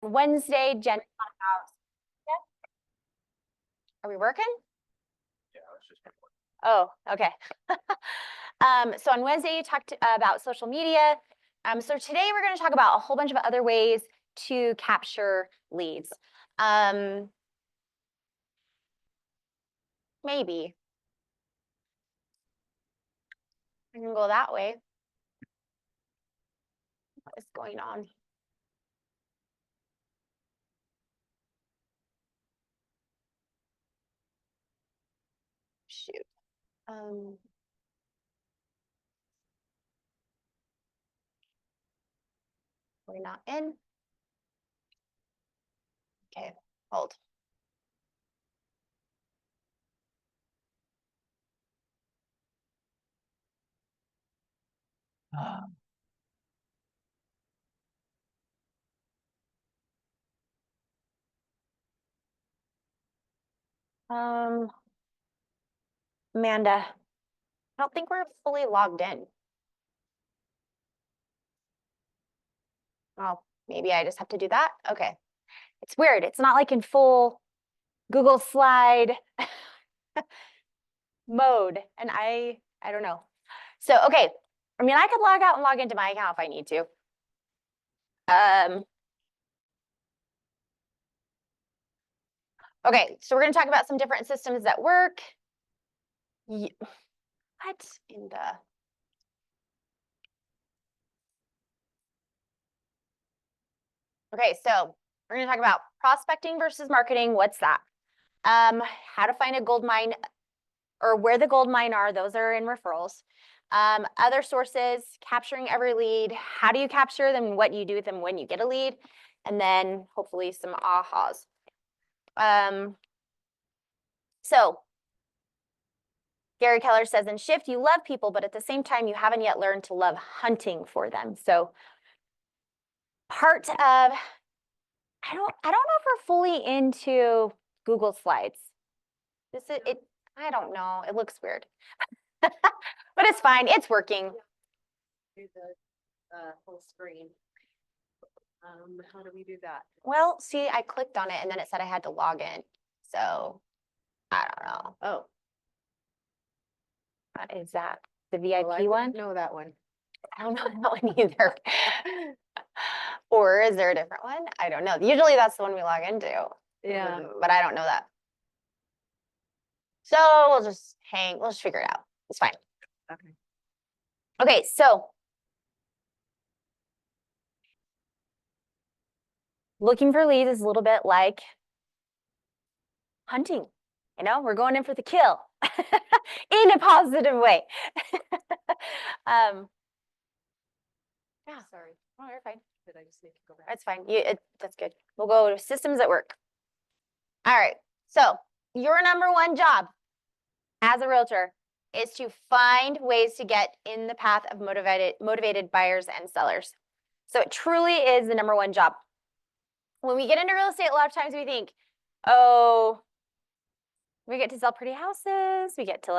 Wednesday, Jen taught about. Are we working? Yeah, it's just. Oh, okay. So on Wednesday, you talked about social media. So today we're going to talk about a whole bunch of other ways to capture leads. Maybe I can go that way. What is going on? Shoot. We're not in. Okay, hold. Amanda, I don't think we're fully logged in. Oh, maybe I just have to do that. Okay. It's weird. It's not like in full Google slide mode. And I don't know. So, okay. I mean, I could log out and log into my account if I need to. Okay, so we're going to talk about some different systems that work. What in the... Okay, so we're going to talk about prospecting versus marketing. What's that? How to find a gold mine, or where the gold mine are. Those are in referrals. Other sources, capturing every lead. How do you capture them? What you do with them when you get a lead? And then hopefully some ahas. So Gary Keller says in Shift, you love people, but at the same time, you haven't yet learned to love hunting for them. So part of, I don't know if we're fully into Google Slides. I don't know. It looks weird, but it's fine. It's working. Do the full screen. How do we do that? Well, see, I clicked on it and then it said I had to log in. So I don't know. Oh, what is that? The VIP one? No, that one. I don't know that one either. Or is there a different one? I don't know. Usually that's the one we log into. Yeah. But I don't know that. So we'll just figure it out. It's fine. Okay. Okay, so looking for leads is a little bit like hunting. You know, we're going in for the kill in a positive way. Yeah. Sorry. Oh, you're fine. Did I just make you go back? That's fine. That's good. We'll go to systems that work. All right. So your number one job as a realtor is to find ways to get in the path of motivated buyers and sellers. So it truly is the number one job. When we get into real estate, a lot of times we think, oh, we get to sell pretty houses. We get to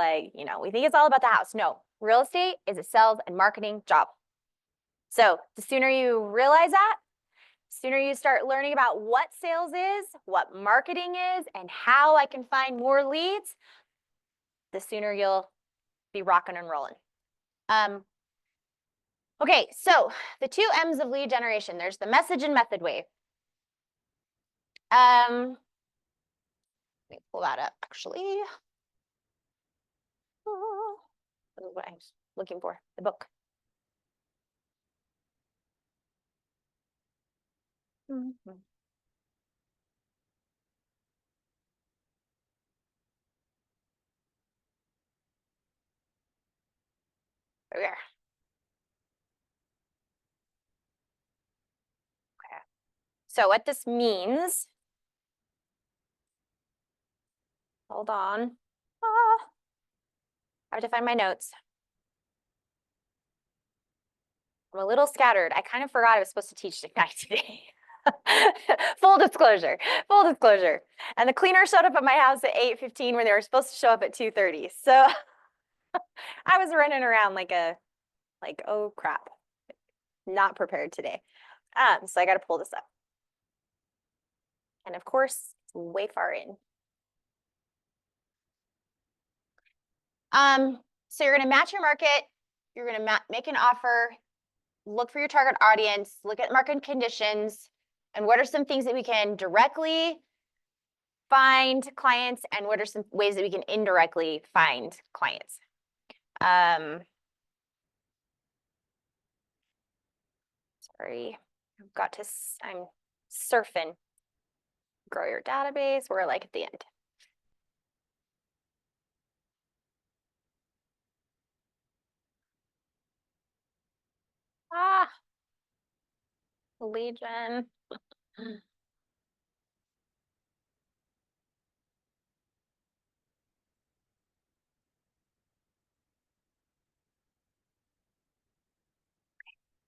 we think it's all about the house. No, real estate is a sales and marketing job. So the sooner you realize that, the sooner you start learning about what sales is, what marketing is, and how I can find more leads, the sooner you'll be rocking and rolling. Okay, so the two M's of lead generation, there's the message and method wave. Let me pull that up, actually. This is what I was looking for, the book. There. Okay. So what this means, hold on. I have to find my notes. I'm a little scattered. I kind of forgot I was supposed to teach Ignite today. Full disclosure. And the cleaner showed up at my house at 8:15 when they were supposed to show up at 2:30. So I was running around like oh crap, not prepared today. So I got to pull this up. And of course, it's way far in. So you're gonna match your market, you're gonna make an offer, look for your target audience, look at market conditions, and what are some things that we can directly find clients, and what are some ways that we can indirectly find clients. Sorry, I'm surfing. Grow your database, we're like at the end. Ah, Legion.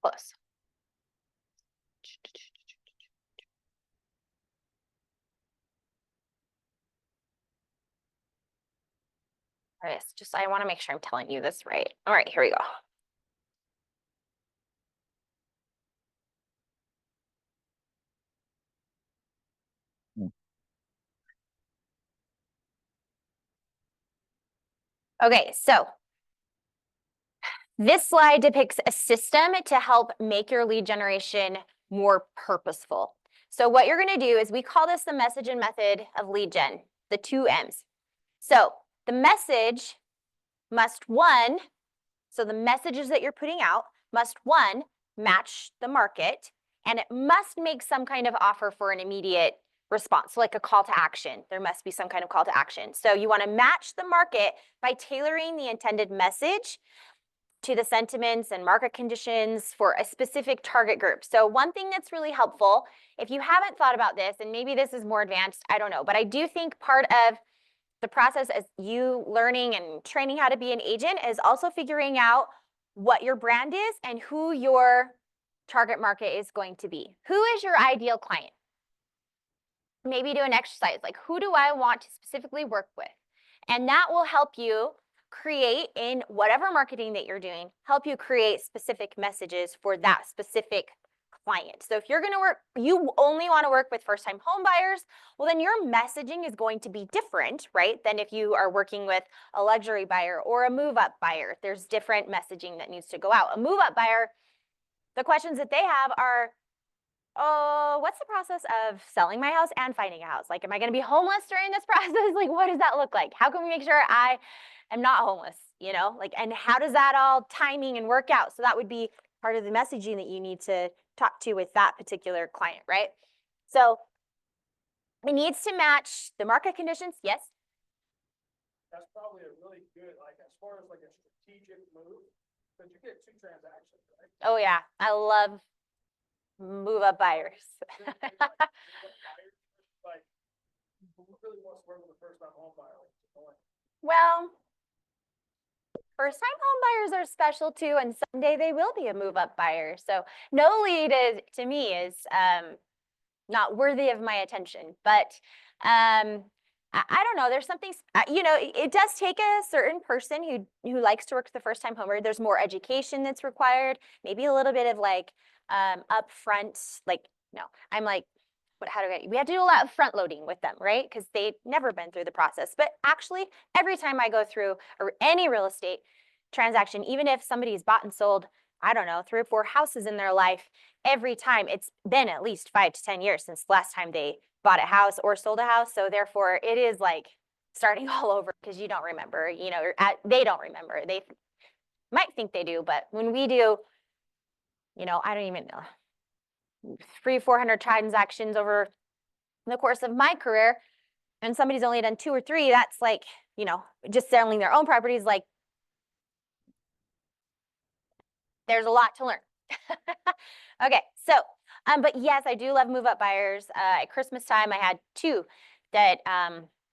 Close. All right, I want to make sure I'm telling you this right. All right, here we go. Okay, so this slide depicts a system to help make your lead generation more purposeful. So what you're going to do is we call this the message and method of lead gen, the 2 M's. So the message must, one, so the messages that you're putting out must, one, match the market, and it must make some kind of offer for an immediate response, like a call to action. There must be some kind of call to action. So you want to match the market by tailoring the intended message to the sentiments and market conditions for a specific target group. So one thing that's really helpful, if you haven't thought about this, and maybe this is more advanced, I don't know, but I do think part of the process as you learning and training how to be an agent is also figuring out what your brand is and who your target market is going to be. Who is your ideal client? Maybe do an exercise like, who do I want to specifically work with? And that will help you create, in whatever marketing that you're doing, help you create specific messages for that specific client. So if you're going to work, you only want to work with first-time home buyers, well, then your messaging is going to be different, right, than if you are working with a luxury buyer or a move-up buyer. There's different messaging that needs to go out. A move-up buyer, the questions that they have are, oh, what's the process of selling my house and finding a house? Like, am I going to be homeless during this process? Like, what does that look like? How can we make sure I am not homeless, you know? Like, and how does that all timing and work out? So that would be part of the messaging that you need to talk to with that particular client, right? So it needs to match the market conditions. Yes? That's probably a really good, like, as far as like a strategic move, because you get 2 transactions, right? Oh, yeah. I love move-up buyers. Like, who really wants to work with a first-time home buyer? Well, first-time home buyers are special too, and someday they will be a move-up buyer. So no lead is, to me, is not worthy of my attention. But I don't know. There's something, you know, it does take a certain person who likes to work with the first-time homebuyer. There's more education that's required. Maybe a little bit of like upfront, like, no, I'm like, we have to do a lot of front loading with them, right? Because they've never been through the process. But actually, every time I go through any real estate transaction, even if somebody's bought and sold, I don't know, 3 or 4 houses in their life, every time it's been at least 5 to 10 years since the last time they bought a house or sold a house. So therefore, it is like starting all over because you don't remember, you know, they don't remember. They might think they do, but when we do, you know, I don't even know. 300-400 transactions over the course of my career, and somebody's only done 2 or 3, that's like, you know, just selling their own properties, like, there's a lot to learn. Okay, so, but yes, I do love move-up buyers. At Christmas time, I had 2 that,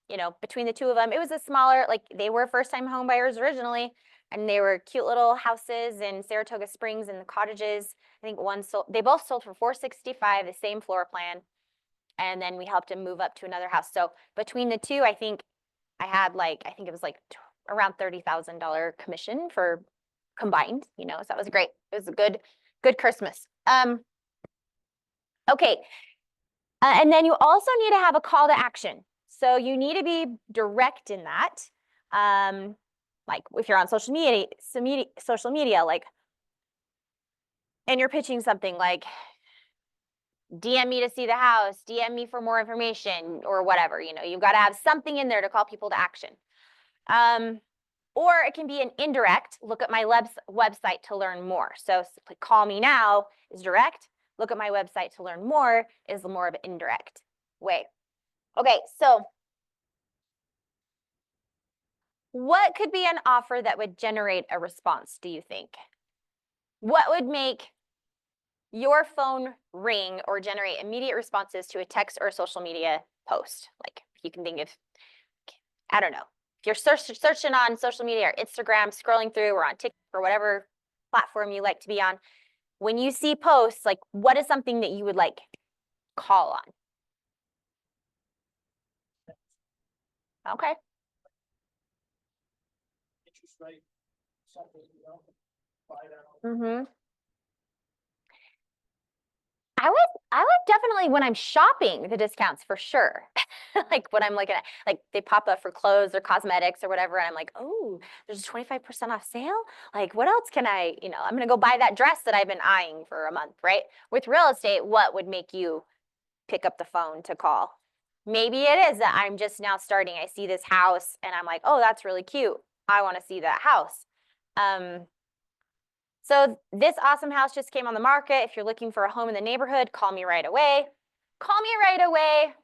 you know, between the 2 of them, it was a smaller, like, they were first-time home buyers originally, and they were cute little houses in Saratoga Springs and the cottages. I think one sold, they both sold for $465, the same floor plan. And then we helped him move up to another house. So between the 2, I think I had like, I think it was like around $30,000 commission for combined, you know, so that was great. It was a good Christmas. Okay. And then you also need to have a call to action. So you need to be direct in that. Like if you're on social media, like, and you're pitching something like, DM me to see the house, DM me for more information or whatever, you've got to have something in there to call people to action. Or it can be an indirect, look at my website to learn more. So call me now is direct, look at my website to learn more is more of an indirect way. Okay, so what could be an offer that would generate a response, do you think? What would make your phone ring or generate immediate responses to a text or a social media post? Like you can think of, I don't know, if you're searching on social media or Instagram, scrolling through, or on TikTok or whatever platform you like to be on, when you see posts, like what is something that you would like call on? Okay. Interest rate, something, buy that. Mm-hmm. I would definitely, when I'm shopping, the discounts for sure. Like when I'm looking at, like they pop up for clothes or cosmetics or whatever, and I'm like, oh, there's a 25% off sale. Like what else can I, I'm gonna go buy that dress that I've been eyeing for a month, right? With real estate, what would make you pick up the phone to call? Maybe it is that I'm just now starting. I see this house and I'm like, oh, that's really cute. I want to see that house. So this awesome house just came on the market. If you're looking for a home in the neighborhood, call me right away. Call me right away.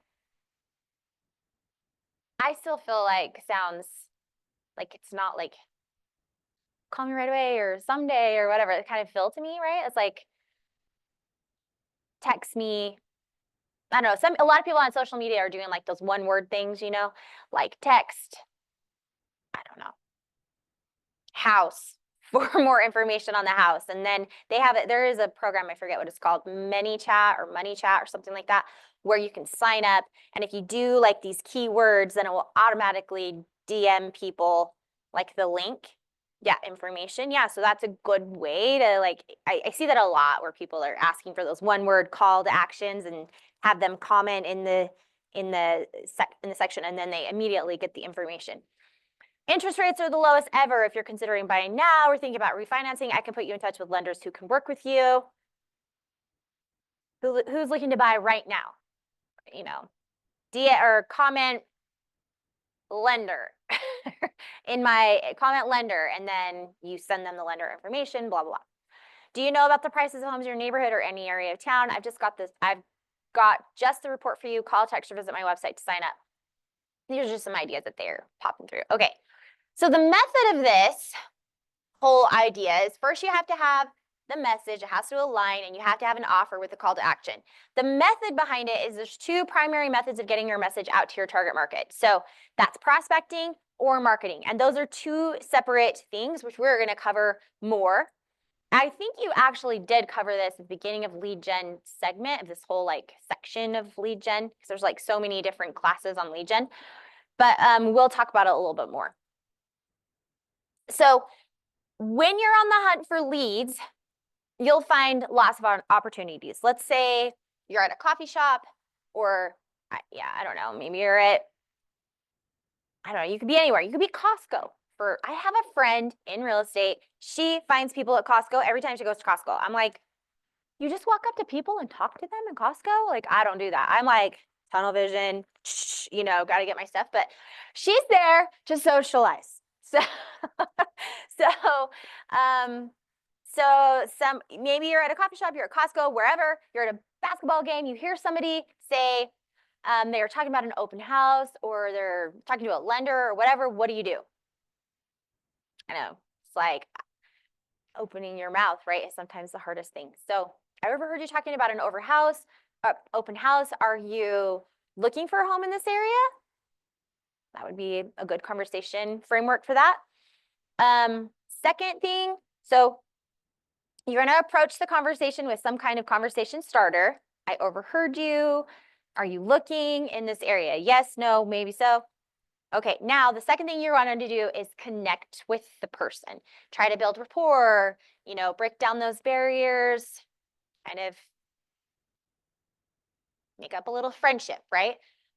I still feel like sounds like it's not like call me right away or someday or whatever. It kind of feel to me, right? It's like text me. I don't know. A lot of people on social media are doing like those one-word things, like text, I don't know, house for more information on the house. And then they have it. There is a program, I forget what it's called, ManyChat or MoneyChat or something like that, where you can sign up. And if you do like these keywords, then it will automatically DM people like the link. Yeah, information. Yeah, so that's a good way to like, I see that a lot where people are asking for those one-word call to actions and have them comment in the section, and then they immediately get the information. Interest rates are the lowest ever. If you're considering buying now or thinking about refinancing, I can put you in touch with lenders who can work with you. Who's looking to buy right now? Or comment lender in my comment lender, and then you send them the lender information, blah, blah, blah. Do you know about the prices of homes in your neighborhood or any area of town? I've got just the report for you. Call, text, or visit my website to sign up. These are just some ideas that they're popping through. Okay. So the method of this whole idea is first you have to have the message, it has to align, and you have to have an offer with a call to action. The method behind it is there's two primary methods of getting your message out to your target market. So that's prospecting or marketing. And those are two separate things, which we're going to cover more. I think you actually did cover this at the beginning of lead gen segment of this whole like section of lead gen, because there's like so many different classes on lead gen, but we'll talk about it a little bit more. So when you're on the hunt for leads, you'll find lots of opportunities. Let's say you're at a coffee shop, or I don't know, maybe you're at, I don't know, you could be anywhere. You could be Costco. I have a friend in real estate. She finds people at Costco every time she goes to Costco. I'm like, you just walk up to people and talk to them in Costco? Like, I don't do that. I'm like, tunnel vision, got to get my stuff. But she's there to socialize. So, maybe you're at a coffee shop, you're at Costco, wherever, you're at a basketball game, you hear somebody say they're talking about an open house, or they're talking to a lender or whatever. What do you do? I know, it's like opening your mouth, right, is sometimes the hardest thing. So I overheard you talking about an open house. Are you looking for a home in this area? That would be a good conversation framework for that. Second thing, so you're going to approach the conversation with some kind of conversation starter. I overheard you. Are you looking in this area? Yes, no, maybe so. Okay, now the second thing you're wanting to do is connect with the person. Try to build rapport, break down those barriers, kind of make up a little friendship, right?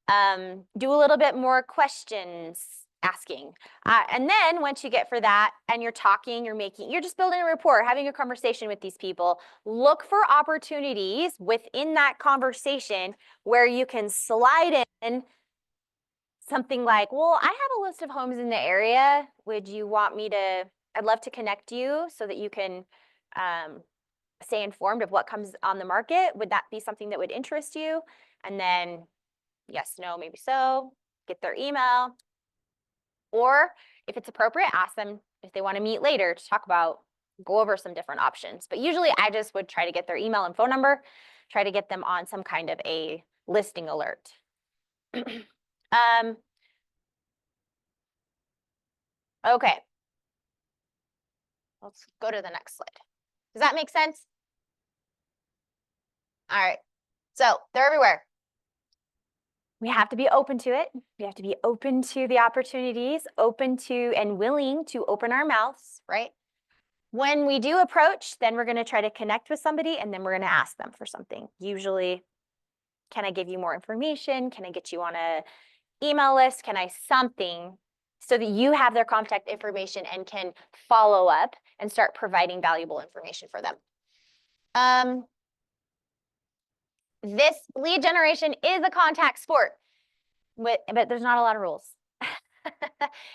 Do a little bit more questions asking. And then once you get for that and you're talking, you're just building a rapport, having a conversation with these people, look for opportunities within that conversation where you can slide in something like, well, I have a list of homes in the area. Would you want me to, I'd love to connect you so that you can stay informed of what comes on the market. Would that be something that would interest you? And then yes, no, maybe so, get their email. Or if it's appropriate, ask them if they want to meet later to go over some different options. But usually I just would try to get their email and phone number, try to get them on some kind of a listing alert. Okay. Let's go to the next slide. Does that make sense? All right. So they're everywhere. We have to be open to it. We have to be open to the opportunities, open to and willing to open our mouths, right? When we do approach, then we're going to try to connect with somebody and then we're going to ask them for something. Usually, can I give you more information? Can I get you on a email list? Can I something so that you have their contact information and can follow up and start providing valuable information for them. This lead generation is a contact sport, but there's not a lot of rules.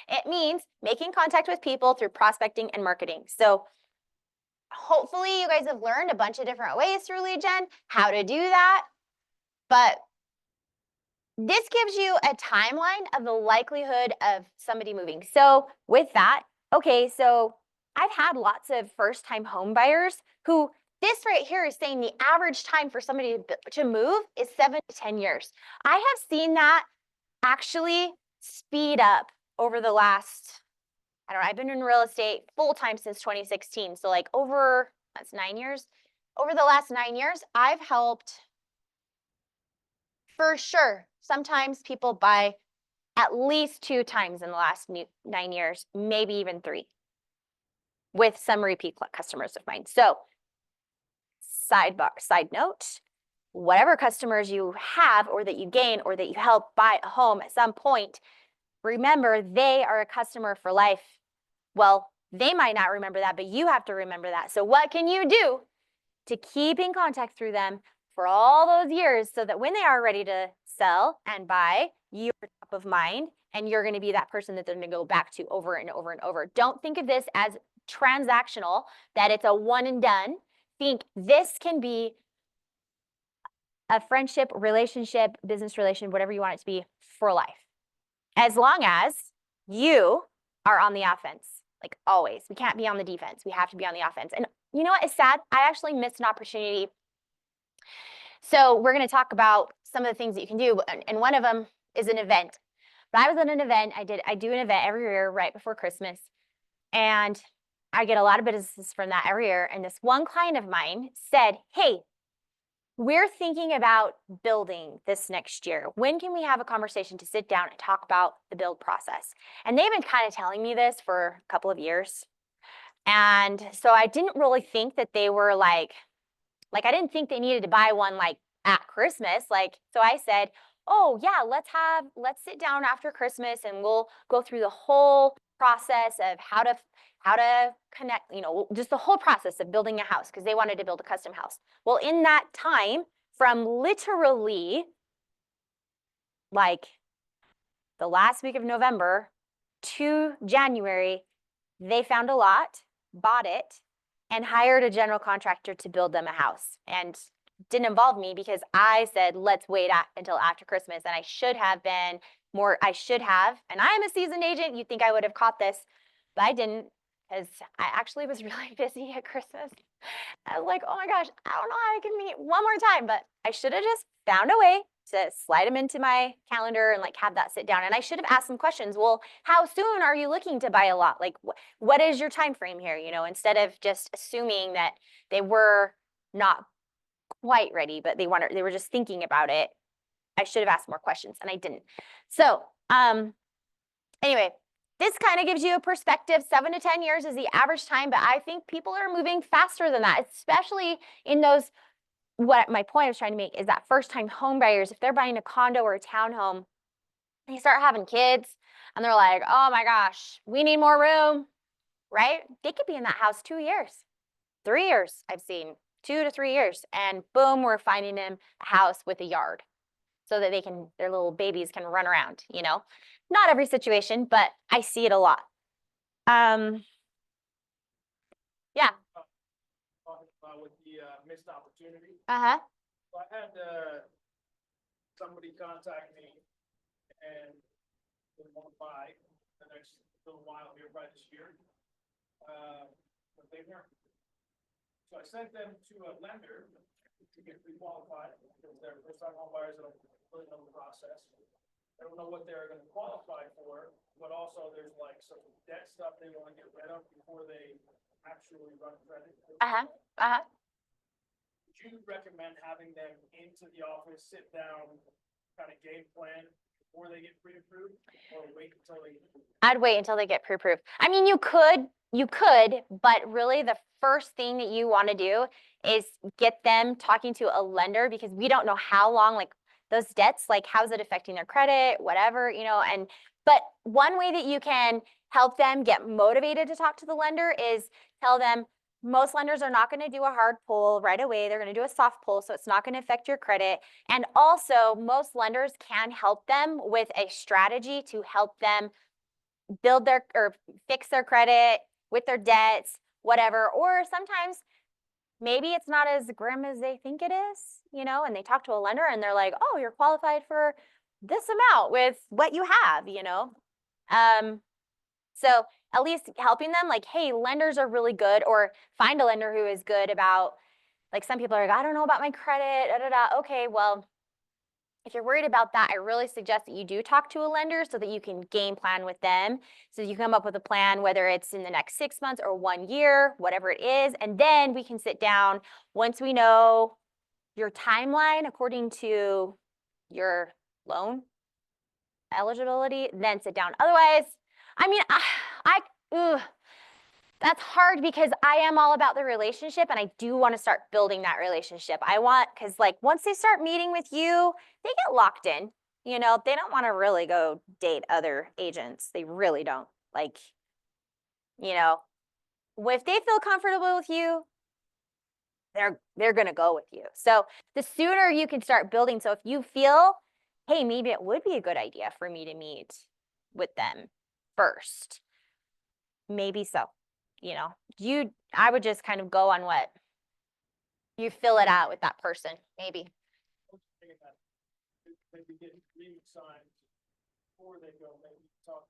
It means making contact with people through prospecting and marketing. So hopefully you guys have learned a bunch of different ways through lead gen, how to do that. But this gives you a timeline of the likelihood of somebody moving. So with that, okay, so I've had lots of first-time home buyers who this right here is saying the average time for somebody to move is 7 to 10 years. I have seen that actually speed up over the last, I don't know, I've been in real estate full-time since 2016. So like that's 9 years. Over the last 9 years, I've helped for sure. Sometimes people buy at least 2 times in the last 9 years, maybe even 3 with some repeat customers of mine. So side note, whatever customers you have or that you gain or that you help buy a home at some point, remember they are a customer for life. Well, they might not remember that, but you have to remember that. So what can you do to keep in contact through them for all those years so that when they are ready to sell and buy, you're top of mind and you're going to be that person that they're going to go back to over and over and over. Don't think of this as transactional, that it's a one and done. Think this can be a friendship, relationship, business relation, whatever you want it to be for life. As long as you are on the offense, like always. We can't be on the defense. We have to be on the offense. And you know what is sad? I actually missed an opportunity. So we're going to talk about some of the things that you can do, and one of them is an event. But I was at an event. I do an event every year right before Christmas, and I get a lot of business from that every year. And this one client of mine said, hey, we're thinking about building this next year. When can we have a conversation to sit down and talk about the build process? And they've been kind of telling me this for a couple of years. And so I didn't really think that they were like I didn't think they needed to buy one like at Christmas. So I said, oh yeah, let's sit down after Christmas and we'll go through the whole process of how to connect, just the whole process of building a house, because they wanted to build a custom house. Well, in that time, from literally like the last week of November to January, they found a lot, bought it, and hired a general contractor to build them a house. And didn't involve me because I said, let's wait until after Christmas. And I should have, and I'm a seasoned agent. You'd think I would have caught this, but I didn't, because I actually was really busy at Christmas. I was like, oh my gosh, I don't know how I can meet one more time, but I should have just found a way to slide them into my calendar and have that sit down. And I should have asked some questions. Well, how soon are you looking to buy a lot? What is your time frame here? Instead of just assuming that they were not quite ready, but they were just thinking about it. I should have asked more questions, and I didn't. So anyway, this kind of gives you a perspective. 7 to 10 years is the average time, but I think people are moving faster than that, especially in those what my point I was trying to make is that first time home buyers, if they're buying a condo or a townhome, they start having kids and they're like, oh my gosh, we need more room, right? They could be in that house 2 years, 3 years. I've seen 2 to 3 years, and boom, we're finding them a house with a yard so that their little babies can run around, you know? Not every situation, but I see it a lot. Yeah. With the missed opportunity. Uh-huh. So I had somebody contact me and they want to buy the next little while here by this year. But they weren't. So I sent them to a lender to get pre-qualified because they're first time home buyers that don't really know the process. They don't know what they're going to qualify for, but also there's like some debt stuff they want to get rid of before they actually run credit. Uh-huh. Uh-huh. Would you recommend having them into the office, sit down, kind of game plan before they get pre-approved, or wait until they? I'd wait until they get pre-approved. I mean, you could, but really the first thing that you want to do is get them talking to a lender, because we don't know how long, like those debts, like how's it affecting their credit, whatever, you know, but one way that you can help them get motivated to talk to the lender is tell them most lenders are not going to do a hard pull right away. They're going to do a soft pull, so it's not going to affect your credit. And also, most lenders can help them with a strategy to help them build or fix their credit with their debts, whatever. Or sometimes maybe it's not as grim as they think it is, you know, and they talk to a lender and they're like, oh, you're qualified for this amount with what you have, you know. So at least helping them, like, hey, lenders are really good, or find a lender who is good about, like, some people are like, I don't know about my credit, da, da, da. Okay, well, if you're worried about that, I really suggest that you do talk to a lender so that you can game plan with them. So you come up with a plan, whether it's in the next 6 months or 1 year, whatever it is. And then we can sit down once we know your timeline according to your loan eligibility, then sit down. Otherwise, I mean, that's hard because I am all about the relationship and I do want to start building that relationship. Because like once they start meeting with you, they get locked in. You know, they don't want to really go date other agents. They really don't. Like, you know, if they feel comfortable with you, they're going to go with you. So the sooner you can start building. So if you feel, hey, maybe it would be a good idea for me to meet with them first, maybe so. You know, I would just kind of go on what you fill it out with that person, maybe. Maybe get agreement signed before they go, maybe talk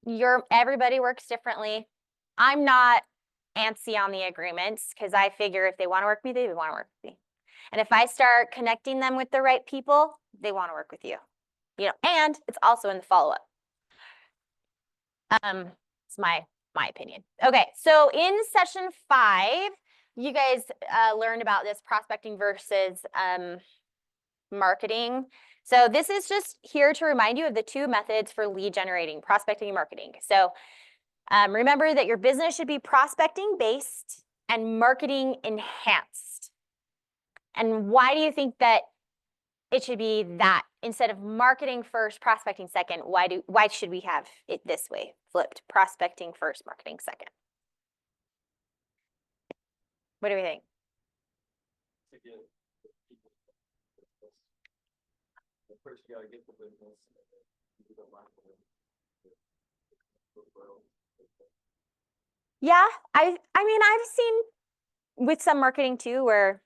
to. Everybody works differently. I'm not antsy on the agreements because I figure if they want to work with me, they want to work with me. And if I start connecting them with the right people, they want to work with you. You know, and it's also in the follow-up. It's my opinion. Okay, so in session 5, you guys learned about this prospecting versus marketing. So this is just here to remind you of the 2 methods for lead generating, prospecting and marketing. So remember that your business should be prospecting based and marketing enhanced. And why do you think that it should be that instead of marketing first, prospecting second? Why should we have it this way, flipped, prospecting first, marketing second? What do we think? First, you gotta get the business. Yeah, I mean, I've seen with some marketing too, where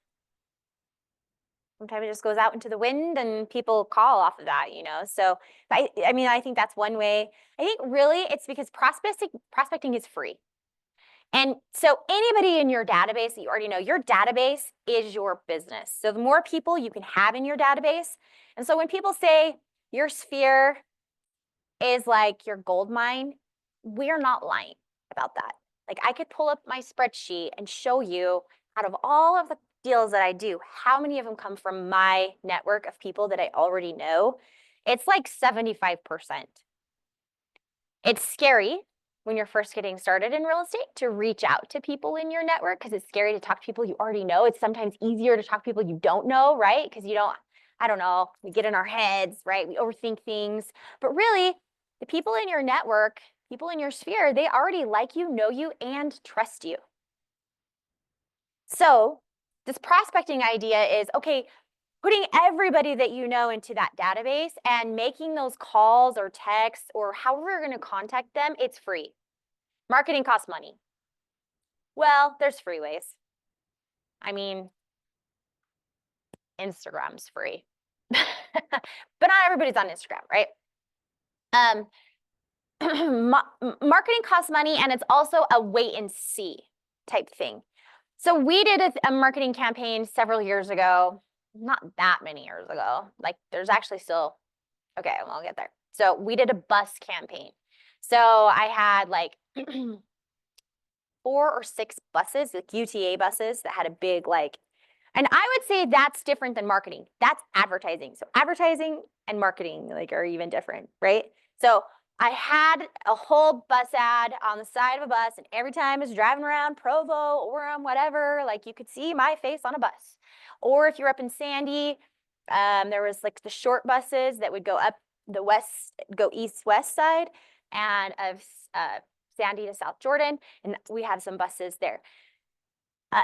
sometimes it just goes out into the wind and people call off of that, you know? So I mean, I think that's one way. I think really it's because prospecting is free. And so anybody in your database that you already know, your database is your business. So the more people you can have in your database. And so when people say your sphere is like your gold mine, we are not lying about that. Like I could pull up my spreadsheet and show you out of all of the deals that I do, how many of them come from my network of people that I already know. It's like 75%. It's scary when you're first getting started in real estate to reach out to people in your network because it's scary to talk to people you already know. It's sometimes easier to talk to people you don't know, right? Because you don't, I don't know, we get in our heads, right? We overthink things. But really, the people in your network, people in your sphere, they already like you, know you, and trust you. So this prospecting idea is, okay, putting everybody that you know into that database and making those calls or texts or however you're going to contact them, it's free. Marketing costs money. Well, there's free ways. I mean, Instagram's free. But not everybody's on Instagram, right? Marketing costs money, and it's also a wait and see type thing. So we did a marketing campaign several years ago, not that many years ago. Like there's actually still, okay, well, I'll get there. So we did a bus campaign. So I had like 4 or 6 buses, like UTA buses that had a big like, and I would say that's different than marketing. That's advertising. So advertising and marketing like are even different, right? So I had a whole bus ad on the side of a bus, and every time I was driving around Provo or whatever, like you could see my face on a bus. Or if you're up in Sandy, there was like the short buses that would go up the west, go east-west side, and of Sandy to South Jordan, and we have some buses there.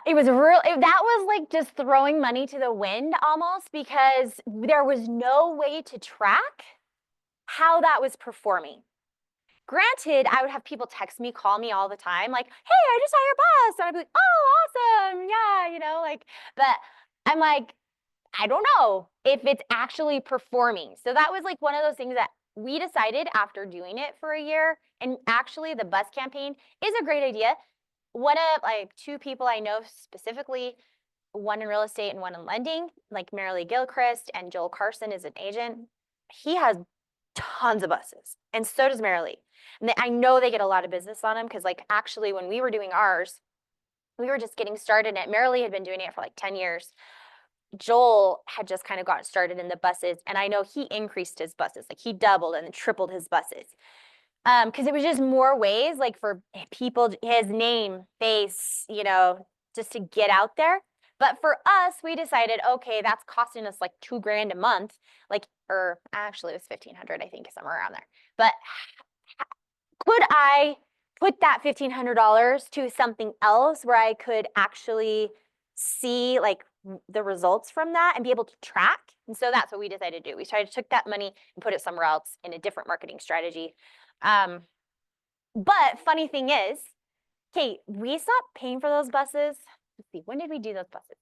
It was real, that was like just throwing money to the wind almost, because there was no way to track how that was performing. Granted, I would have people text me, call me all the time, like, hey, I just saw your bus. And I'd be like, oh, awesome. Yeah, you know, like, but I'm like, I don't know if it's actually performing. So that was like one of those things that we decided after doing it for a year. And actually the bus campaign is a great idea. One of like 2 people I know specifically, one in real estate and one in lending, like Marilee Gilchrist and Joel Carson is an agent. He has tons of buses, and so does Marilee. And I know they get a lot of business on them because like actually when we were doing ours, we were just getting started in it. Marilee had been doing it for like 10 years. Joel had just kind of gotten started in the buses, and I know he increased his buses, like he doubled and tripled his buses. Because it was just more ways like for people, his name, face, you know, just to get out there. But for us, we decided, okay, that's costing us like $2,000 a month, like, or actually it was $1,500, I think, somewhere around there. But could I put that $1,500 to something else where I could actually see like the results from that and be able to track? And so that's what we decided to do. We took that money and put it somewhere else in a different marketing strategy. But funny thing is, okay, we stopped paying for those buses. Let's see, when did we do those buses?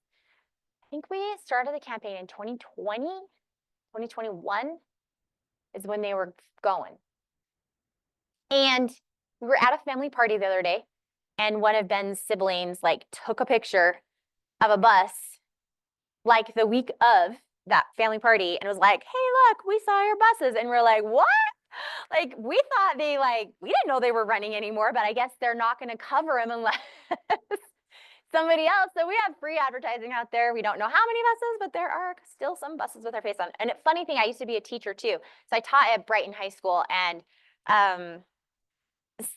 I think we started the campaign in 2020, 2021 is when they were going. And we were at a family party the other day, and one of Ben's siblings like took a picture of a bus like the week of that family party and was like, hey, look, we saw your buses. And we're like, what? Like, we thought they like, we didn't know they were running anymore, but I guess they're not going to cover them unless somebody else. So we have free advertising out there. We don't know how many buses, but there are still some buses with our face on. And a funny thing, I used to be a teacher too. So I taught at Brighton High School, and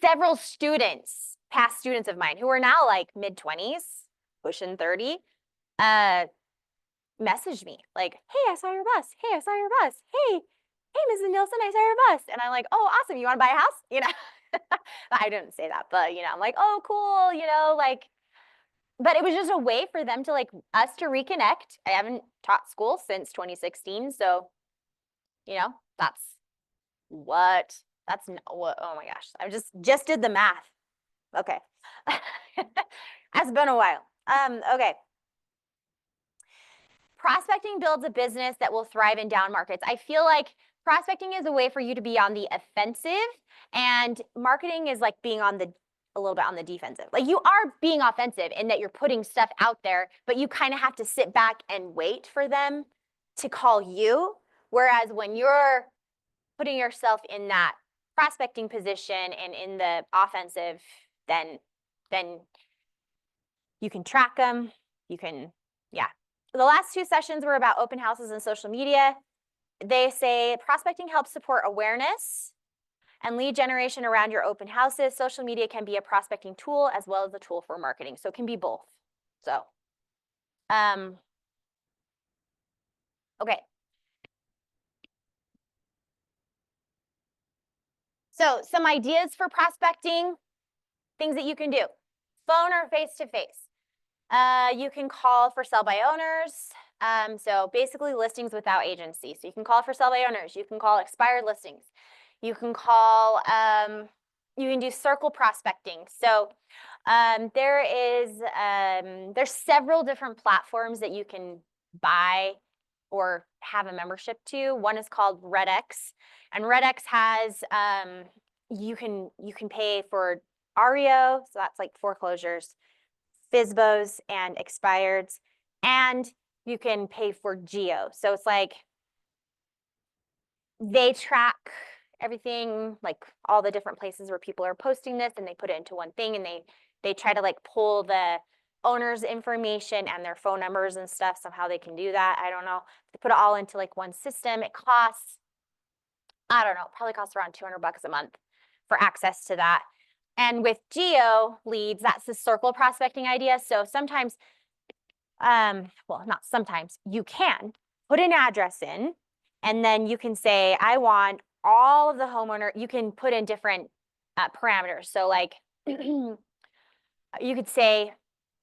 several students, past students of mine who are now like mid-20s, pushing 30, messaged me like, hey, I saw your bus. Hey, I saw your bus. Hey, Mrs. Nielsen, I saw your bus. And I'm like, oh, awesome. You want to buy a house? You know, I didn't say that, but you know, I'm like, oh, cool. You know, like, but it was just a way for them to like us to reconnect. I haven't taught school since 2016. So, you know, that's what, that's what, oh my gosh. I just did the math. Okay. It's been a while. Okay. Prospecting builds a business that will thrive in down markets. I feel like prospecting is a way for you to be on the offensive, and marketing is like being on the a little bit on the defensive. Like you are being offensive in that you're putting stuff out there, but you kind of have to sit back and wait for them to call you. Whereas when you're putting yourself in that prospecting position and in the offensive, then you can track them. You can, yeah. The last 2 sessions were about open houses and social media. They say prospecting helps support awareness, and lead generation around your open houses. Social media can be a prospecting tool as well as a tool for marketing. So it can be both. So, okay. So some ideas for prospecting, things that you can do. Phone or face-to-face. You can call for sell by owners. So basically listings without agency. So you can call for sell by owners. You can call expired listings. You can call, you can do circle prospecting. So there's several different platforms that you can buy or have a membership to. One is called RedX, and RedX has you can pay for REO, so that's like foreclosures, FSBOs and expireds, and you can pay for geo. So it's like they track everything, like all the different places where people are posting this, and they put it into one thing, and they try to like pull the owner's information and their phone numbers and stuff. Somehow they can do that. I don't know. They put it all into like one system. It costs, I don't know, probably costs around $200 a month for access to that. And with geo leads, that's the circle prospecting idea. So sometimes, well, not sometimes, you can put an address in, and then you can say, I want all of the homeowner, you can put in different parameters. So like, you could say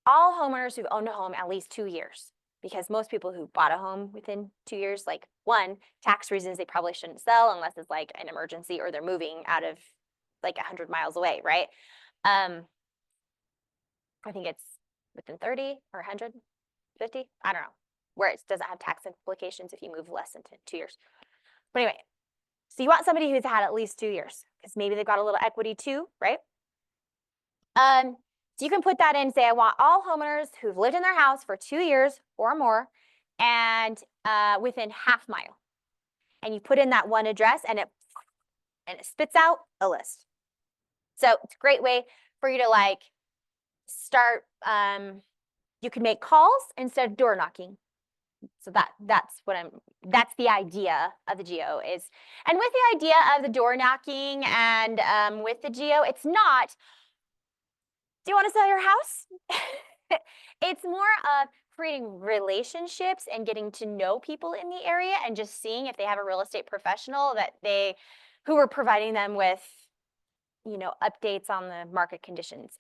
all homeowners who've owned a home at least 2 years, because most people who bought a home within 2 years, like one, tax reasons, they probably shouldn't sell unless it's like an emergency or they're moving out of like 100 miles away, right? I think it's within 30 or 150, I don't know, where it doesn't have tax implications if you move less than 2 years. But anyway, so you want somebody who's had at least 2 years, because maybe they've got a little equity too, right? So you can put that in, say, I want all homeowners who've lived in their house for 2 years or more and within half mile. And you put in that one address, and it spits out a list. So it's a great way for you to like start, you can make calls instead of door knocking. So that's the idea of the geo is, and with the idea of the door knocking and with the geo, it's not, do you want to sell your house? It's more of creating relationships and getting to know people in the area and just seeing if they have a real estate professional who are providing them with, you know, updates on the market conditions.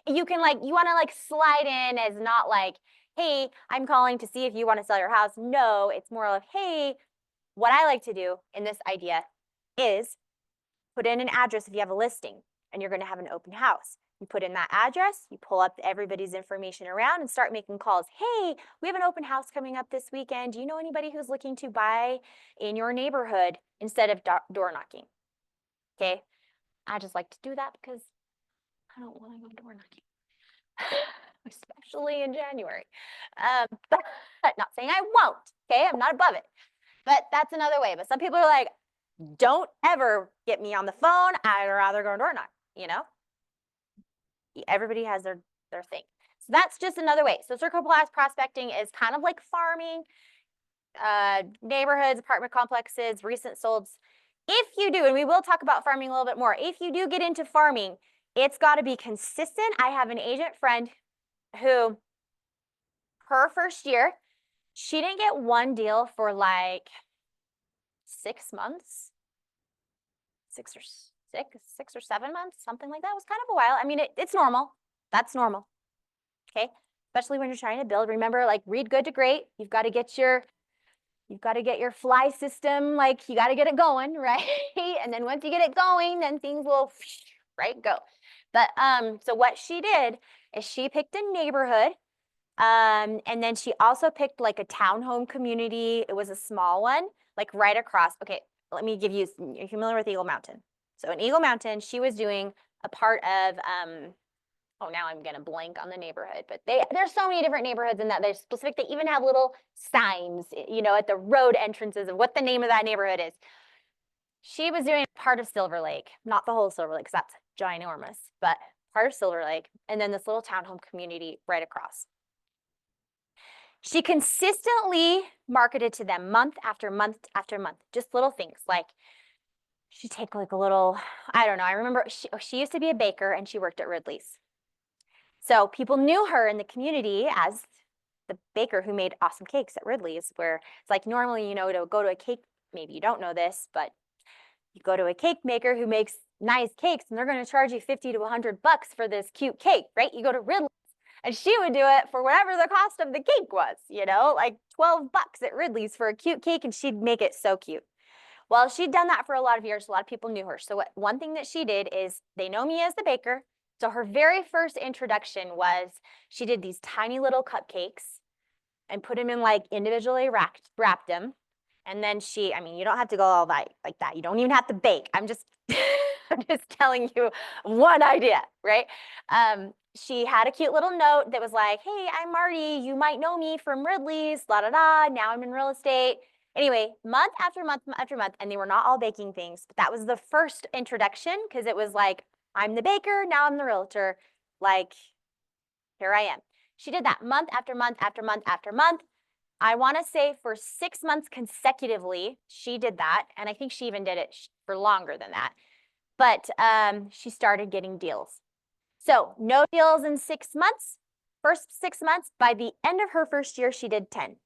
You can you want to like slide in as not like, hey, I'm calling to see if you want to sell your house. No, it's more of, hey, what I like to do in this idea is put in an address if you have a listing and you're going to have an open house. You put in that address, you pull up everybody's information around and start making calls. Hey, we have an open house coming up this weekend. Do you know anybody who's looking to buy in your neighborhood instead of door knocking? Okay, I just like to do that because I don't want to go door knocking, especially in January. But not saying I won't, okay? I'm not above it. But that's another way. But some people are like, don't ever get me on the phone. I'd rather go door knock, you know? Everybody has their thing. So that's just another way. So circle prospecting is kind of like farming, neighborhoods, apartment complexes, recent solds. If you do, and we will talk about farming a little bit more, if you do get into farming, it's got to be consistent. I have an agent friend who, her first year, she didn't get one deal for like 6 months, six or 7 months, something like that. It was kind of a while. I mean, it's normal. That's normal. Okay. Especially when you're trying to build. Remember, like read good to great. You've got to get your fly system, like you got to get it going, right? And then once you get it going, then things will, right, go. But so what she did is she picked a neighborhood, and then she also picked like a townhome community. It was a small one, like right across. Okay, let me give you, you're familiar with Eagle Mountain. So in Eagle Mountain, she was doing a part of, oh, now I'm gonna blank on the neighborhood, but there's so many different neighborhoods in that they're specific. They even have little signs, you know, at the road entrances of what the name of that neighborhood is. She was doing part of Silver Lake, not the whole Silver Lake, because that's ginormous, but part of Silver Lake, and then this little townhome community right across. She consistently marketed to them month after month after month, just little things like she'd take like a little, I don't know. I remember she used to be a baker and she worked at Ridley's. So people knew her in the community as the baker who made awesome cakes at Ridley's, where it's like normally, to go to a cake, maybe you don't know this, but you go to a cake maker who makes nice cakes and they're going to charge you 50 to $100 for this cute cake, right? You go to Ridley's and she would do it for whatever the cost of the cake was, like $12 at Ridley's for a cute cake, and she'd make it so cute. Well, she'd done that for a lot of years. A lot of people knew her. So one thing that she did is they know me as the baker. So her very first introduction was she did these tiny little cupcakes and put them in like individually wrapped them. And then you don't have to go all that like that. You don't even have to bake. I'm just telling you one idea, right? She had a cute little note that was like, hey, I'm Marty. You might know me from Ridley's, la da da. Now I'm in real estate. Anyway, month after month after month, and they were not all baking things, but that was the first introduction because it was like, I'm the baker, now I'm the realtor. Like, here I am. She did that month after month after month after month. I want to say for 6 months consecutively, she did that. And I think she even did it for longer than that. But she started getting deals. So no deals in 6 months. First 6 months, by the end of her first year, she did 10.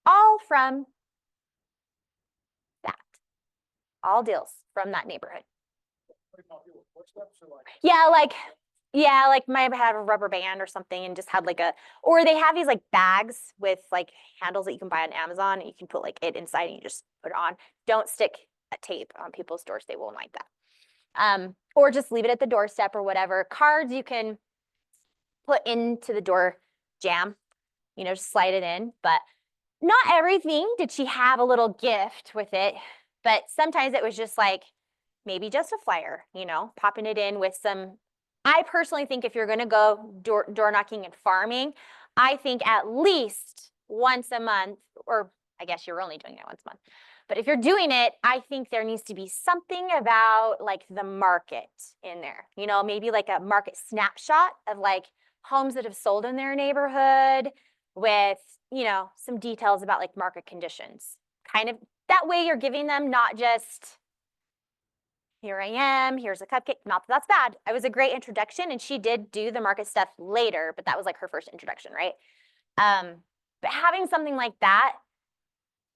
All from that. All deals from that neighborhood. Yeah, like might have had a rubber band or something and just had or they have these like bags with like handles that you can buy on Amazon and you can put like it inside and you just put it on. Don't stick a tape on people's doors. They won't like that. Or just leave it at the doorstep or whatever. Cards you can put into the door jamb, just slide it in. But not everything did she have a little gift with it. But sometimes it was just like maybe just a flyer, popping it in with some. I personally think if you're going to go door knocking and farming, I think at least once a month, or I guess you're only doing it once a month. But if you're doing it, I think there needs to be something about like the market in there, maybe like a market snapshot of like homes that have sold in their neighborhood with, some details about like market conditions. Kind of that way you're giving them not just, here I am, here's a cupcake. Not that that's bad. It was a great introduction, and she did do the market stuff later, but that was like her first introduction, right? But having something like that,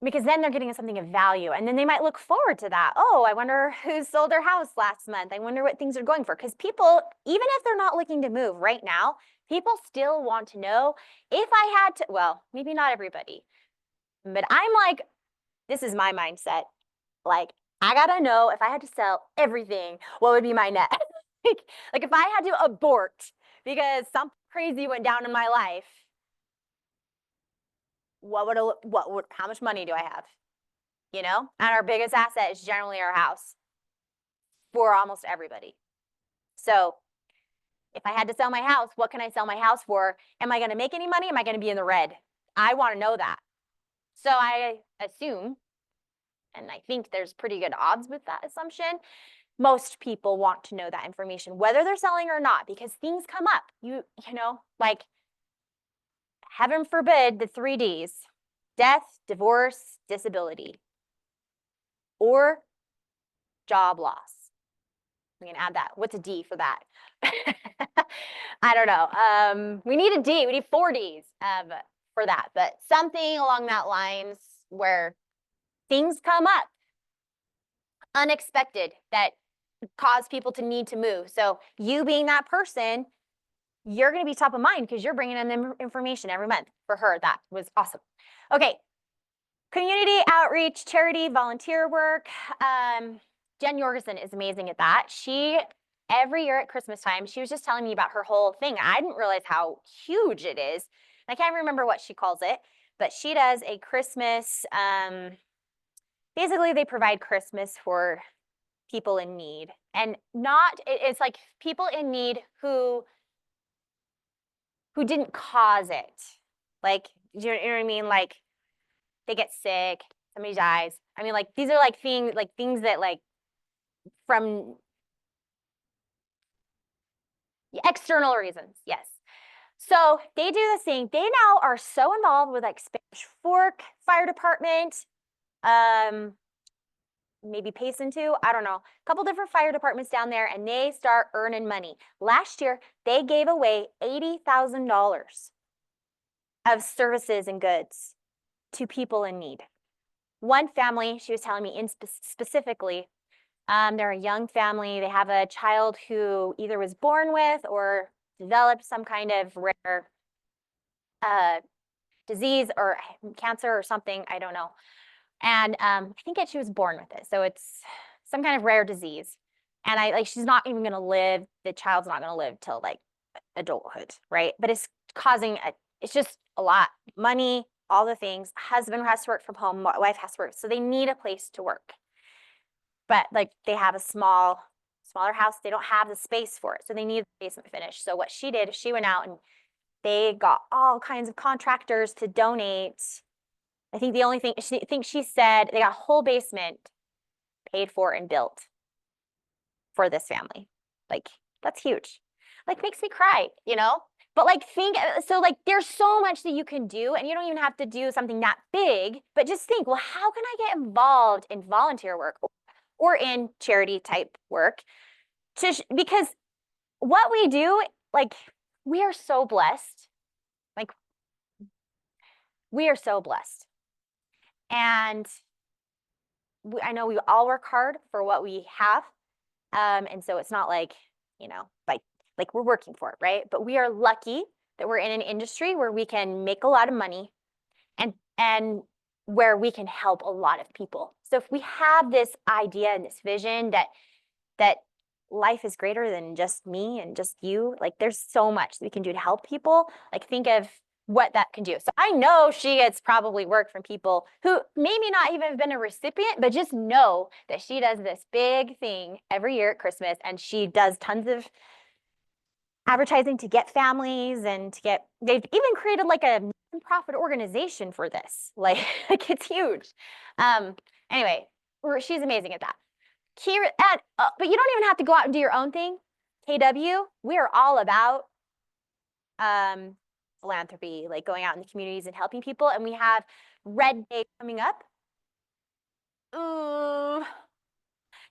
because then they're getting something of value, and then they might look forward to that. Oh, I wonder who sold their house last month. I wonder what things are going for. Because people, even if they're not looking to move right now, people still want to know if I had to, well, maybe not everybody, but I'm like, this is my mindset. Like, I gotta know if I had to sell everything, what would be my net? like if I had to abort because something crazy went down in my life, how much money do I have? And our biggest asset is generally our house for almost everybody. So if I had to sell my house, what can I sell my house for? Am I going to make any money? Am I going to be in the red? I want to know that. So I assume, and I think there's pretty good odds with that assumption, most people want to know that information, whether they're selling or not, because things come up. Like heaven forbid the 3 Ds: death, divorce, disability, or job loss. We can add that. What's a D for that? I don't know. We need a D. We need 4 Ds for that, but something along that lines where things come up unexpected that cause people to need to move. So you being that person, you're going to be top of mind because you're bringing in information every month. For her, that was awesome. Okay. Community outreach, charity, volunteer work. Jen Jorgensen is amazing at that. Every year at Christmas time, she was just telling me about her whole thing. I didn't realize how huge it is. I can't remember what she calls it, but she does a Christmas, basically they provide Christmas for people in need. And it's like people in need who didn't cause it. Like, you know what I mean? Like, they get sick, somebody dies. I mean, like, these are like things that like from external reasons, yes. So they do this thing. They now are so involved with like Spanish Fork Fire Department, maybe Payson too, I don't know, a couple different fire departments down there, and they start earning money. Last year, they gave away $80,000 of services and goods to people in need. One family, she was telling me specifically, they're a young family. They have a child who either was born with or developed some kind of rare disease or cancer or something, I don't know. And I think she was born with it. So it's some kind of rare disease. And she's not even gonna live, the child's not gonna live till like adulthood, right? But it's causing, it's just a lot. Money, all the things. Husband has to work from home, wife has to work. So they need a place to work. But like they have a smaller house, they don't have the space for it. So they need the basement finished. So what she did, she went out and they got all kinds of contractors to donate. I think the only thing, she said they got a whole basement paid for and built for this family. Like, that's huge. Like, makes me cry, you know? But like, so like, there's so much that you can do, and you don't even have to do something that big, but just think, well, how can I get involved in volunteer work or in charity type work? Because what we do, like, we are so blessed. Like, we are so blessed. And I know we all work hard for what we have. And so it's not like, you know, like we're working for it, right? But we are lucky that we're in an industry where we can make a lot of money and where we can help a lot of people. So if we have this idea and this vision that life is greater than just me and just you, like there's so much that we can do to help people. Like think of what that can do. So I know she gets probably work from people who maybe not even have been a recipient, but just know that she does this big thing every year at Christmas, and she does tons of advertising to get families and to get, they've even created like a nonprofit organization for this. Like it's huge. Anyway, she's amazing at that. But you don't even have to go out and do your own thing. KW, we are all about philanthropy, like going out in the communities and helping people. And we have Red Day coming up. Ooh,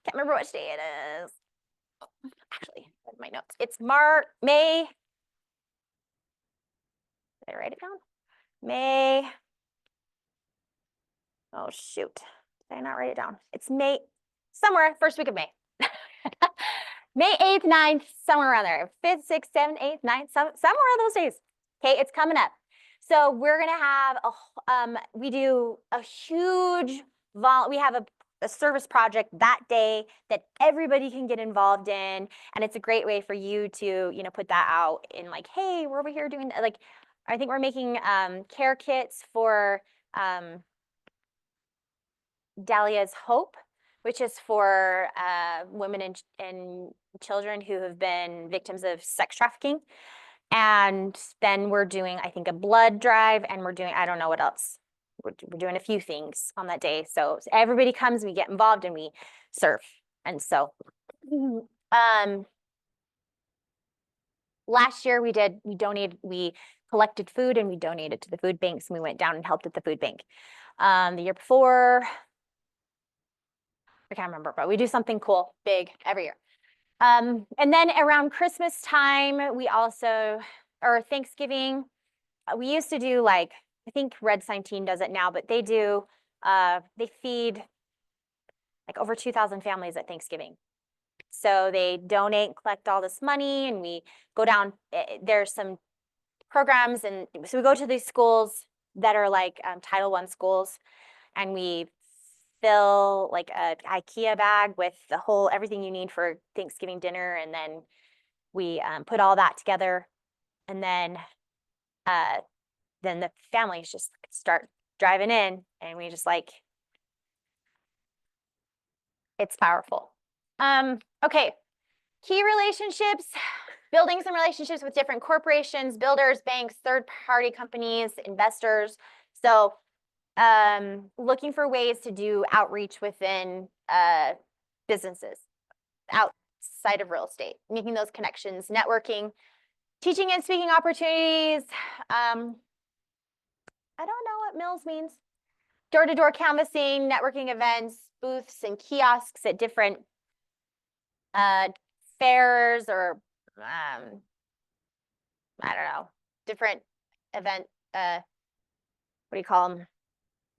can't remember which day it is. Actually, my notes. It's May. Did I write it down? May. Oh shoot. Did I not write it down? It's May, somewhere, first week of May. May 8th, 9th, somewhere around there. 5th, 6th, 7th, 8th, 9th, somewhere on those days. Okay, it's coming up. So we're gonna have we do a huge we have a service project that day that everybody can get involved in, and it's a great way for you to, you know, put that out in like, hey, we're over here doing that. Like, I think we're making care kits for Dahlia's Hope, which is for women and children who have been victims of sex trafficking. And then we're doing, I think, a blood drive, and we're doing, I don't know what else. We're doing a few things on that day. So everybody comes, we get involved, and we serve. And so last year we collected food and we donated to the food banks, and we went down and helped at the food bank. The year before, I can't remember, but we do something cool, big every year. And then around Christmas time, we also, or Thanksgiving, we used to do like, I think Red Sign Team does it now, but they do, they feed like over 2,000 families at Thanksgiving. So they donate and collect all this money, and we go down, there's some programs, and so we go to these schools that are like Title I schools, and we fill like a IKEA bag with everything you need for Thanksgiving dinner, and then we put all that together, and then the families just start driving in, and we just like, it's powerful. Okay, key relationships, building some relationships with different corporations, builders, banks, third-party companies, investors. So looking for ways to do outreach within businesses outside of real estate, making those connections, networking, teaching and speaking opportunities. I don't know what Mills means. Door-to-door canvassing, networking events, booths and kiosks at different fairs or I don't know, different event, what do you call them?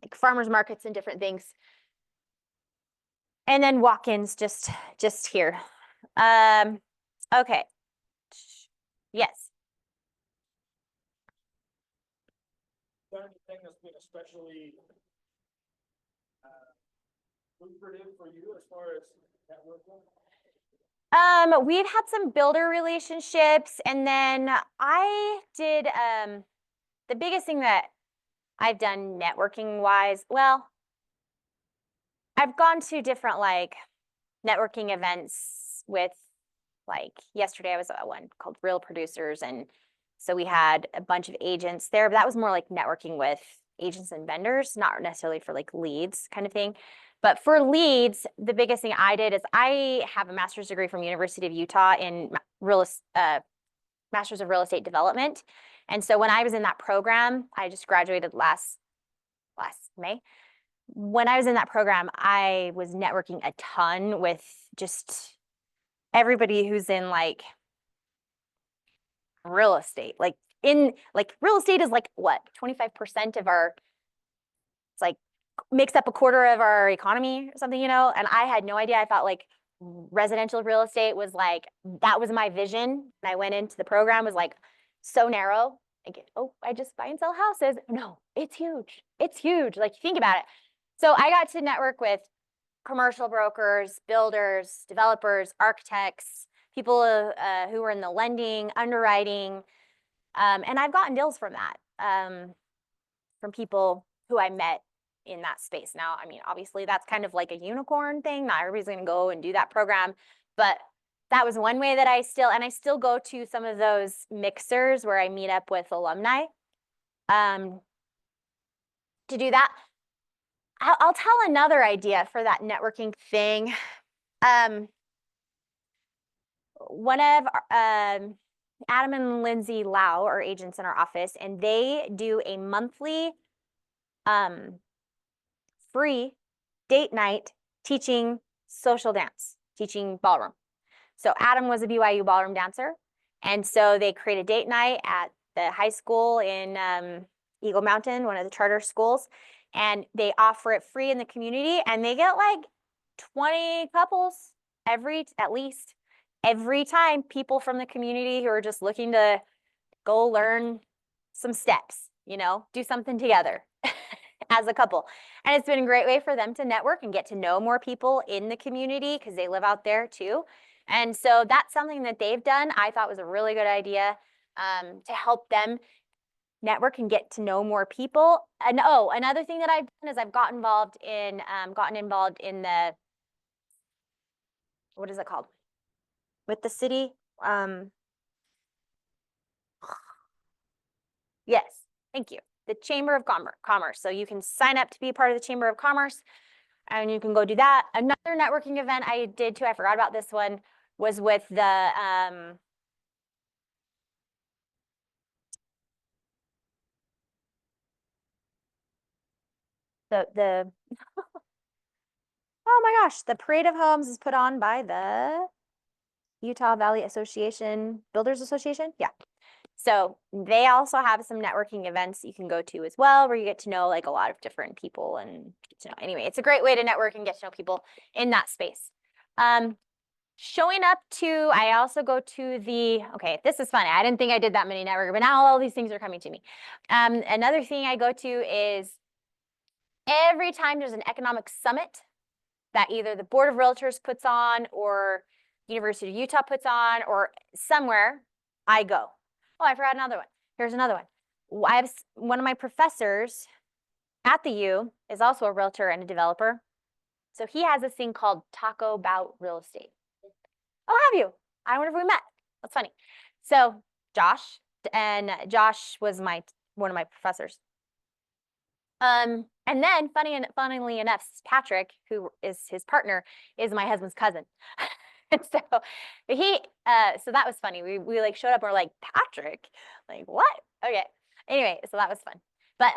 Like farmers markets and different things. And then walk-ins just here. Okay. Yes. Is there anything that's been especially lucrative for you as far as networking? We've had some builder relationships, and then I did the biggest thing that I've done networking wise, well, I've gone to different like networking events with, like yesterday I was at one called Real Producers, and so we had a bunch of agents there, but that was more like networking with agents and vendors, not necessarily for like leads kind of thing. But for leads, the biggest thing I did is I have a master's degree from University of Utah in Masters of Real Estate Development. And so when I was in that program, I just graduated last May. When I was in that program, I was networking a ton with just everybody who's in like real estate. Like real estate is like what, 25% of our, it's like makes up a quarter of our economy or something, and I had no idea. I thought like residential real estate was like, that was my vision. And I went into the program, was like so narrow. Like, oh, I just buy and sell houses. No, it's huge. It's huge. Like, think about it. So I got to network with commercial brokers, builders, developers, architects, people who were in the lending, underwriting, and I've gotten deals from that, from people who I met in that space. Now, I mean, obviously that's kind of like a unicorn thing. Not everybody's going to go and do that program, but that was one way that I still go to some of those mixers where I meet up with alumni, to do that. I'll tell another idea for that networking thing. One of Adam and Lindsay Lau are agents in our office, and they do a monthly free date night teaching social dance, teaching ballroom. So Adam was a BYU ballroom dancer, and so they create a date night at the high school in Eagle Mountain, one of the charter schools, and they offer it free in the community, and they get like 20 couples at least every time, people from the community who are just looking to go learn some steps, do something together as a couple. And it's been a great way for them to network and get to know more people in the community because they live out there too. And so that's something that they've done. I thought was a really good idea, to help them network and get to know more people. And another thing that I've done is I've gotten involved in the, what is it called? With the city. Yes, thank you. The Chamber of Commerce. So you can sign up to be a part of the Chamber of Commerce, and you can go do that. Another networking event I did too, I forgot about this one, was with the oh my gosh, the Parade of Homes is put on by the Utah Valley Association, Builders Association. Yeah. So they also have some networking events you can go to as well, where you get to know like a lot of different people and anyway, it's a great way to network and get to know people in that space. Showing up to, I also go to okay, this is funny. I didn't think I did that many networking, but now all these things are coming to me. Another thing I go to is every time there's an economic summit that either the Board of Realtors puts on or University of Utah puts on or somewhere, I go. Oh, I forgot another one. Here's another one. I have one of my professors at the U is also a realtor and a developer. So he has this thing called Taco Bout Real Estate. Oh, have you? I wonder if we met. That's funny. So Josh was one of my professors. And then funnily enough, Patrick, who is his partner, is my husband's cousin. And so so that was funny. We like showed up and we're like, Patrick, like what? Okay. Anyway, so that was fun. But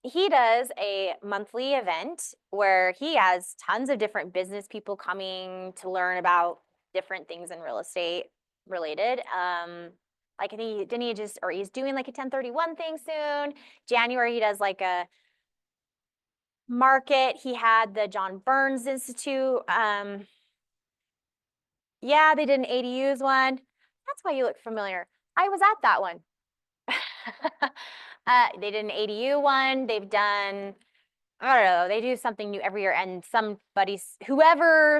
he does a monthly event where he has tons of different business people coming to learn about different things in real estate related. Like I think didn't he just, or he's doing like a 1031 thing soon. January he does like a market. He had the John Burns Institute. Yeah, they did an ADUs one. That's why you look familiar. I was at that one. They did an ADU one. They've done, I don't know, they do something new every year. And whoever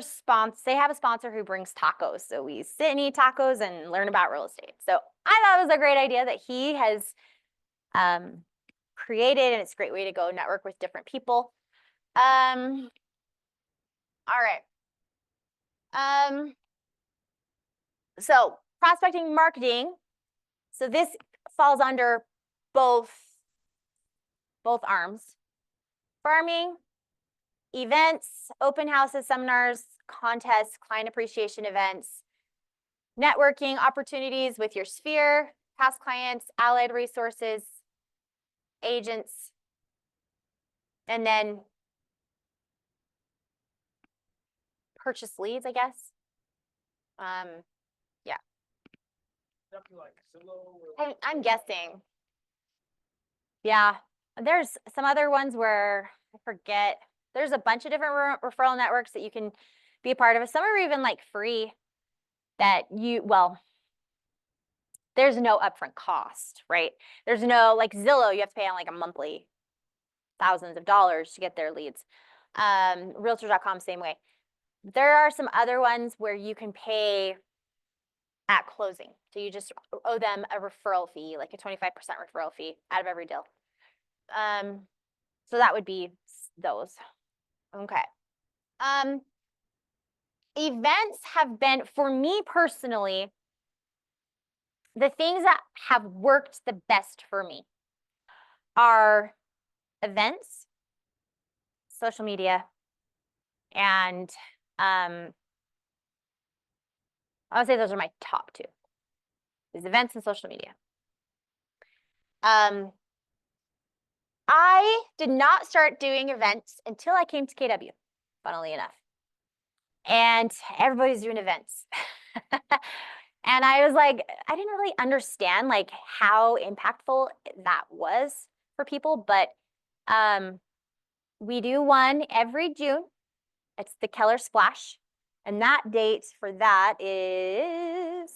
they have a sponsor who brings tacos. So we sit and eat tacos and learn about real estate. So I thought it was a great idea that he has created, and it's a great way to go network with different people. All right. So prospecting, marketing. So this falls under both arms. Farming, events, open houses, seminars, contests, client appreciation events, networking opportunities with your sphere, past clients, allied resources, agents, and then purchase leads, I guess. Yeah. Something like Zillow or. I'm guessing. Yeah, there's some other ones where I forget. There's a bunch of different referral networks that you can be a part of. Some are even like free that there's no upfront cost, right? There's no, like Zillow, you have to pay on like a monthly thousands of dollars to get their leads. Realtor.com, same way. There are some other ones where you can pay at closing. So you just owe them a referral fee, like a 25% referral fee out of every deal. So that would be those. Okay. Events have been, for me personally, the things that have worked the best for me are events, social media, and I would say those are my top two, is events and social media. I did not start doing events until I came to KW, funnily enough. And everybody's doing events. And I was like, I didn't really understand like how impactful that was for people, but we do one every June. It's the Keller Splash. And that date for that is,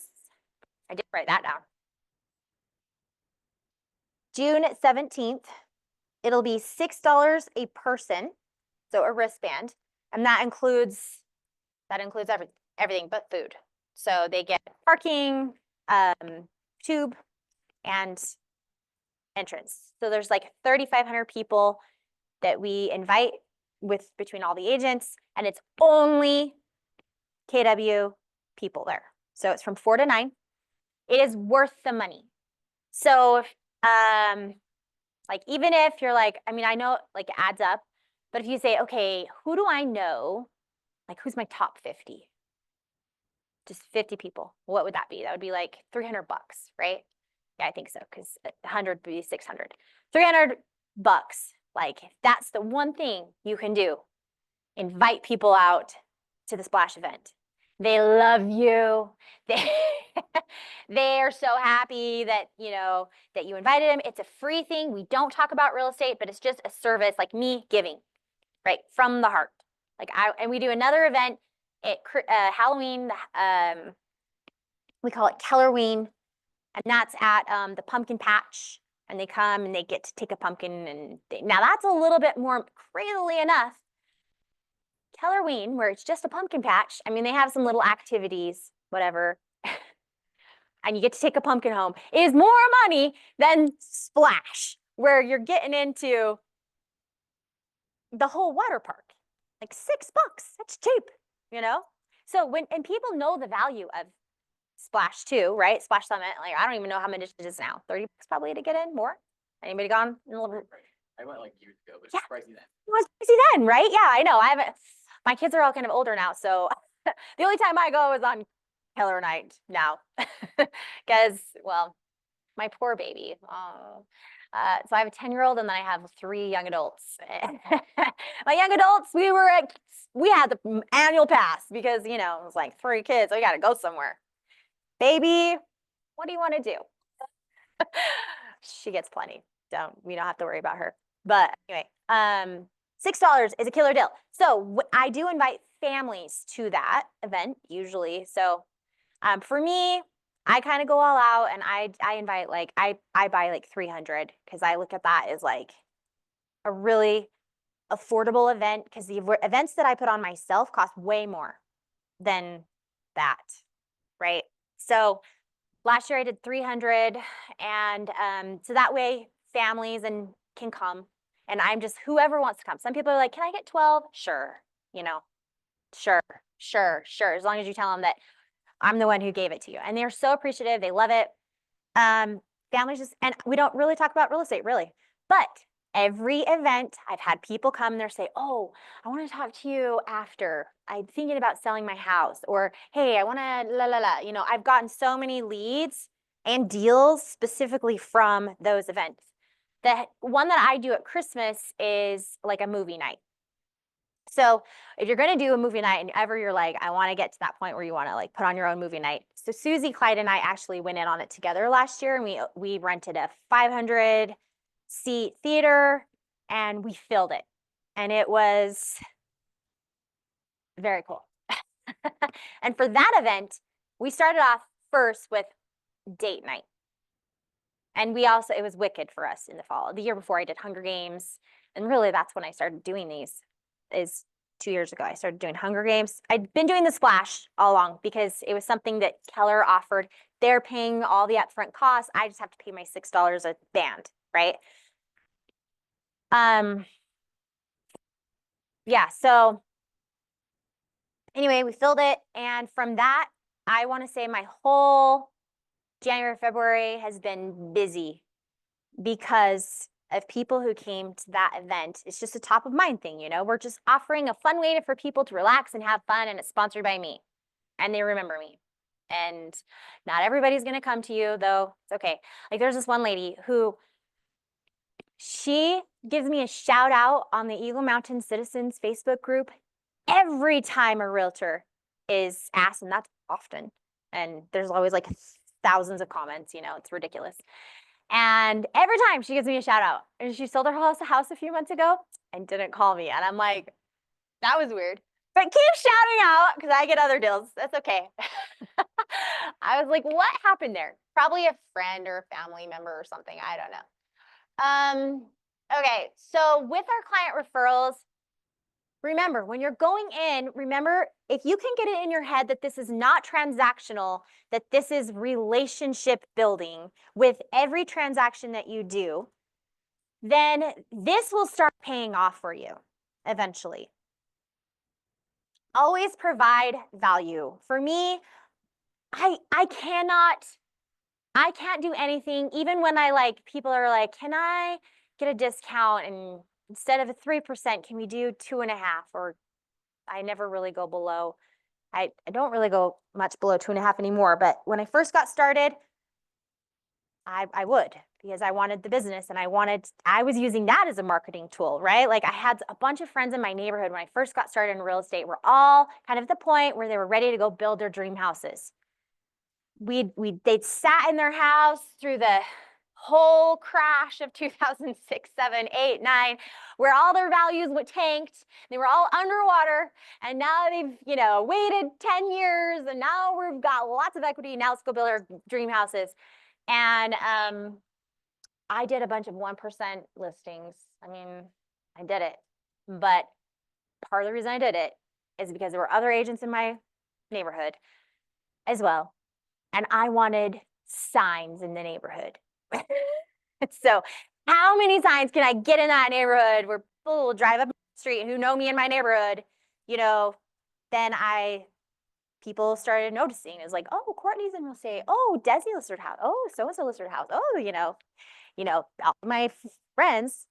I did write that down, June 17th. It'll be $6 a person, so a wristband, and that includes everything but food. So they get parking, tube, and entrance. So there's like 3,500 people that we invite between all the agents, and it's only KW people there. So it's from 4 to 9. It is worth the money. So like even if you're like, I mean, I know like it adds up, but if you say, okay, who do I know? Like who's my top 50? Just 50 people. What would that be? That would be like $300, right? Yeah, I think so, because 100 would be 600. $300. Like that's the one thing you can do. Invite people out to the splash event. They love you. They are so happy that, that you invited them. It's a free thing. We don't talk about real estate, but it's just a service, like me giving, right? From the heart. And we do another event at Halloween. We call it Kellerween, and that's at the pumpkin patch. And they come and they get to take a pumpkin. And now that's a little bit more, crazily enough, Kellerween, where it's just a pumpkin patch. I mean, they have some little activities, whatever. And you get to take a pumpkin home, is more money than Splash, where you're getting into the whole water park. Like $6, that's cheap, So and people know the value of Splash too, right? Splash Summit, like I don't even know how much it is now. $30 probably to get in, more? Anybody gone? I went like years ago, but it's pricey then. It was pricey then, right? Yeah, I know. My kids are all kind of older now, so the only time I go is on Keller night now. Because, well, my poor baby. So I have a 10-year-old and then I have 3 young adults. My young adults, we had the annual pass because, you know, it was like 3 kids. We got to go somewhere. Baby, what do you want to do? She gets plenty. We don't have to worry about her. But anyway, $6 is a killer deal. So I do invite families to that event usually. So for me, I kind of go all out and I invite like, I buy like 300 because I look at that as like a really affordable event because the events that I put on myself cost way more than that, right? So last year I did 300 and so that way families can come and I'm just whoever wants to come. Some people are like, can I get 12? Sure, you know, sure. As long as you tell them that I'm the one who gave it to you. And they're so appreciative. They love it. Families just, and we don't really talk about real estate really, but every event I've had people come and they're say, oh, I want to talk to you after I'm thinking about selling my house, or, hey, I want to la, la, la, you know, I've gotten so many leads and deals specifically from those events. The one that I do at Christmas is like a movie night. So if you're going to do a movie night and ever you're like, I want to get to that point where you want to like put on your own movie night. So Susie, Clyde, and I actually went in on it together last year and we rented a 500 seat theater and we filled it. And it was very cool. And for that event, we started off first with date night. And it was wicked for us in the fall. The year before I did Hunger Games. And really that's when I started doing these is 2 years ago. I started doing Hunger Games. I'd been doing the Splash all along because it was something that Keller offered. They're paying all the upfront costs. I just have to pay my $6 a band, right? Yeah, so anyway, we filled it. And from that, I want to say my whole January, February has been busy because of people who came to that event. It's just a top of mind thing, you know, we're just offering a fun way for people to relax and have fun, and it's sponsored by me and they remember me. And not everybody's going to come to you though. It's okay. Like there's this one lady who she gives me a shout out on the Eagle Mountain Citizens Facebook group every time a realtor is asked, and that's often. And there's always like thousands of comments, you know, it's ridiculous. And every time she gives me a shout out, and she sold her house a few months ago and didn't call me. And I'm like, that was weird. But keep shouting out because I get other deals. That's okay. I was like, what happened there? Probably a friend or a family member or something. I don't know. Okay, so with our client referrals, remember, when you're going in, remember, if you can get it in your head that this is not transactional, that this is relationship building with every transaction that you do, then this will start paying off for you eventually. Always provide value. For me, I can't do anything, even when people are like, can I get a discount and instead of a 3%, can we do 2.5? Or I never really go below. I don't really go much below 2.5 anymore. But when I first got started, I would, because I wanted the business and I was using that as a marketing tool, right? Like I had a bunch of friends in my neighborhood when I first got started in real estate, were all kind of at the point where they were ready to go build their dream houses. They'd sat in their house through the whole crash of 2006, 7, 8, 9, where all their values were tanked. They were all underwater, and now they've, waited 10 years, and now we've got lots of equity. Now let's go build our dream houses. And I did a bunch of 1% listings. I mean, I did it, but part of the reason I did it is because there were other agents in my neighborhood as well. And I wanted signs in the neighborhood. So how many signs can I get in that neighborhood where people will drive up the street who know me in my neighborhood? Then people started noticing. It was like, oh, Courtney's in real estate. Oh, Desi listed her house. Oh, so-and-so listed her house. Oh, all my friends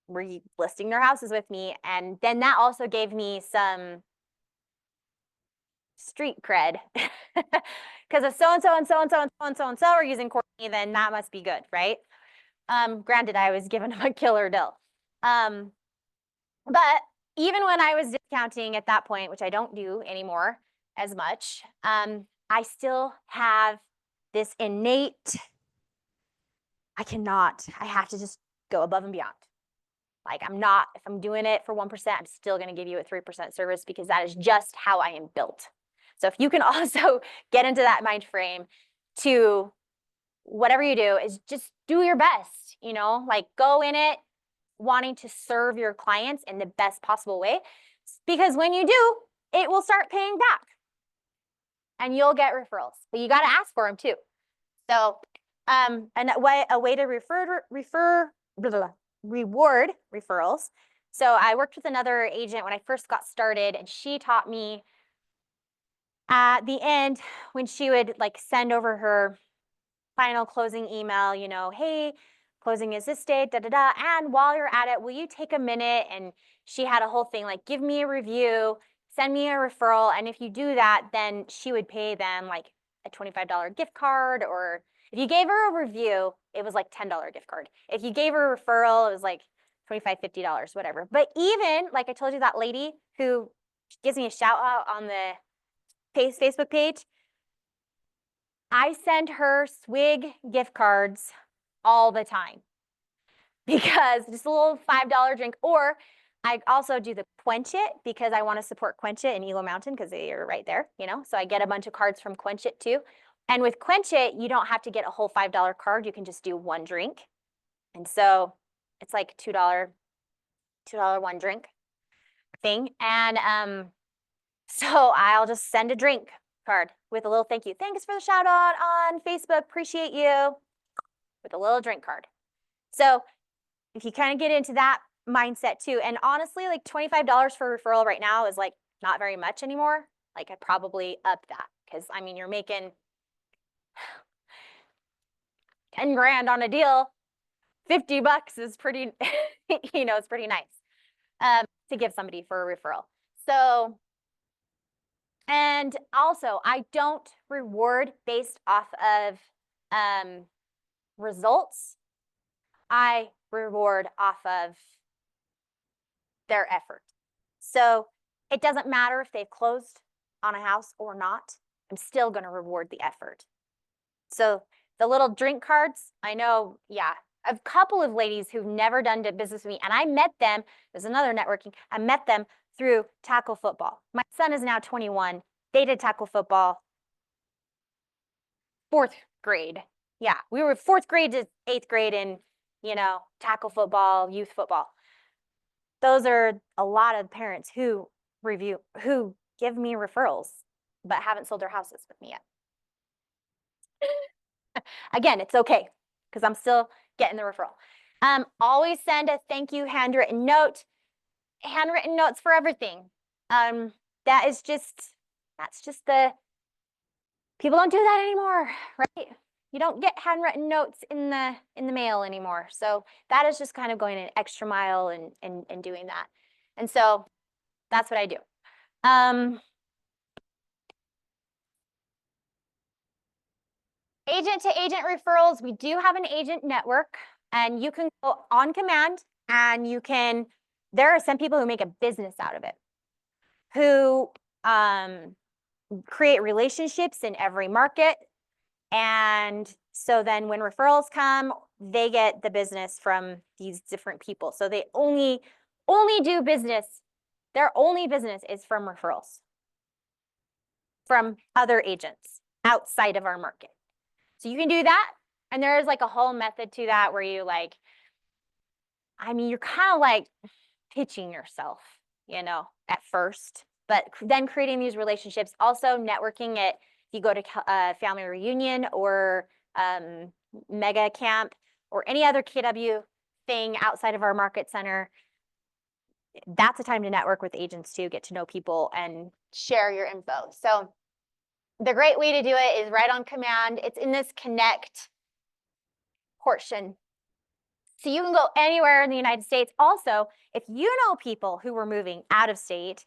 were listing their houses with me. And then that also gave me some street cred. Because if so-and-so and so-and-so and so-and-so and so are using Courtney, then that must be good, right? Granted, I was giving them a killer deal. But even when I was discounting at that point, which I don't do anymore as much, I still have this innate, I have to just go above and beyond. Like if I'm doing it for 1%, I'm still going to give you a 3% service because that is just how I am built. So if you can also get into that mind frame to whatever you do is just do your best, like go in it wanting to serve your clients in the best possible way, because when you do, it will start paying back and you'll get referrals, but you got to ask for them too. So a way to reward referrals. So I worked with another agent when I first got started, and she taught me at the end when she would like send over her final closing email, hey, closing is this date, and while you're at it, will you take a minute? And she had a whole thing like, give me a review, send me a referral, and if you do that, then she would pay them like a $25 gift card, or if you gave her a review, it was like $10 gift card. If you gave her a referral, it was like $25, $50, whatever. But even, like I told you, that lady who gives me a shout out on the Facebook page, I send her swig gift cards all the time because just a little $5 drink. Or I also do the Quench It because I want to support Quench It in Eagle Mountain because they are right there, so I get a bunch of cards from Quench It too. And with Quench It, you don't have to get a whole $5 card. You can just do one drink. And so it's like $2 one drink thing. And so I'll just send a drink card with a little thank you. Thanks for the shout out on Facebook. Appreciate you. With a little drink card. So if you kind of get into that mindset too, and honestly, like $25 for a referral right now is like not very much anymore. Like I probably up that because I mean, you're making 10 grand on a deal. $50 is pretty, it's pretty nice to give somebody for a referral. So, and also I don't reward based off of results. I reward off of their effort. So it doesn't matter if they've closed on a house or not. I'm still going to reward the effort. So the little drink cards, I know, a couple of ladies who've never done business with me, and I met them, there's another networking, I met them through tackle football. My son is now 21. They did tackle football 4th grade. Yeah, we were 4th grade to 8th grade in, tackle football, youth football. Those are a lot of parents who give me referrals, but haven't sold their houses with me yet. Again, it's okay because I'm still getting the referral. Always send a thank you handwritten note. Handwritten notes for everything. That's just people don't do that anymore, right? You don't get handwritten notes in the mail anymore. So that is just kind of going an extra mile and doing that. And so that's what I do. Agent to agent referrals, we do have an agent network, and you can go on command, and there are some people who make a business out of it, who create relationships in every market. And so then when referrals come, they get the business from these different people. So they only do business. Their only business is from referrals from other agents outside of our market. So you can do that. And there's like a whole method to that where you you're kind of like pitching yourself, at first, but then creating these relationships, also networking it. If you go to a family reunion or mega camp or any other KW thing outside of our market center, that's a time to network with agents too, get to know people and share your info. So the great way to do it is right on command. It's in this connect portion. So you can go anywhere in the United States. Also, if you know people who were moving out of state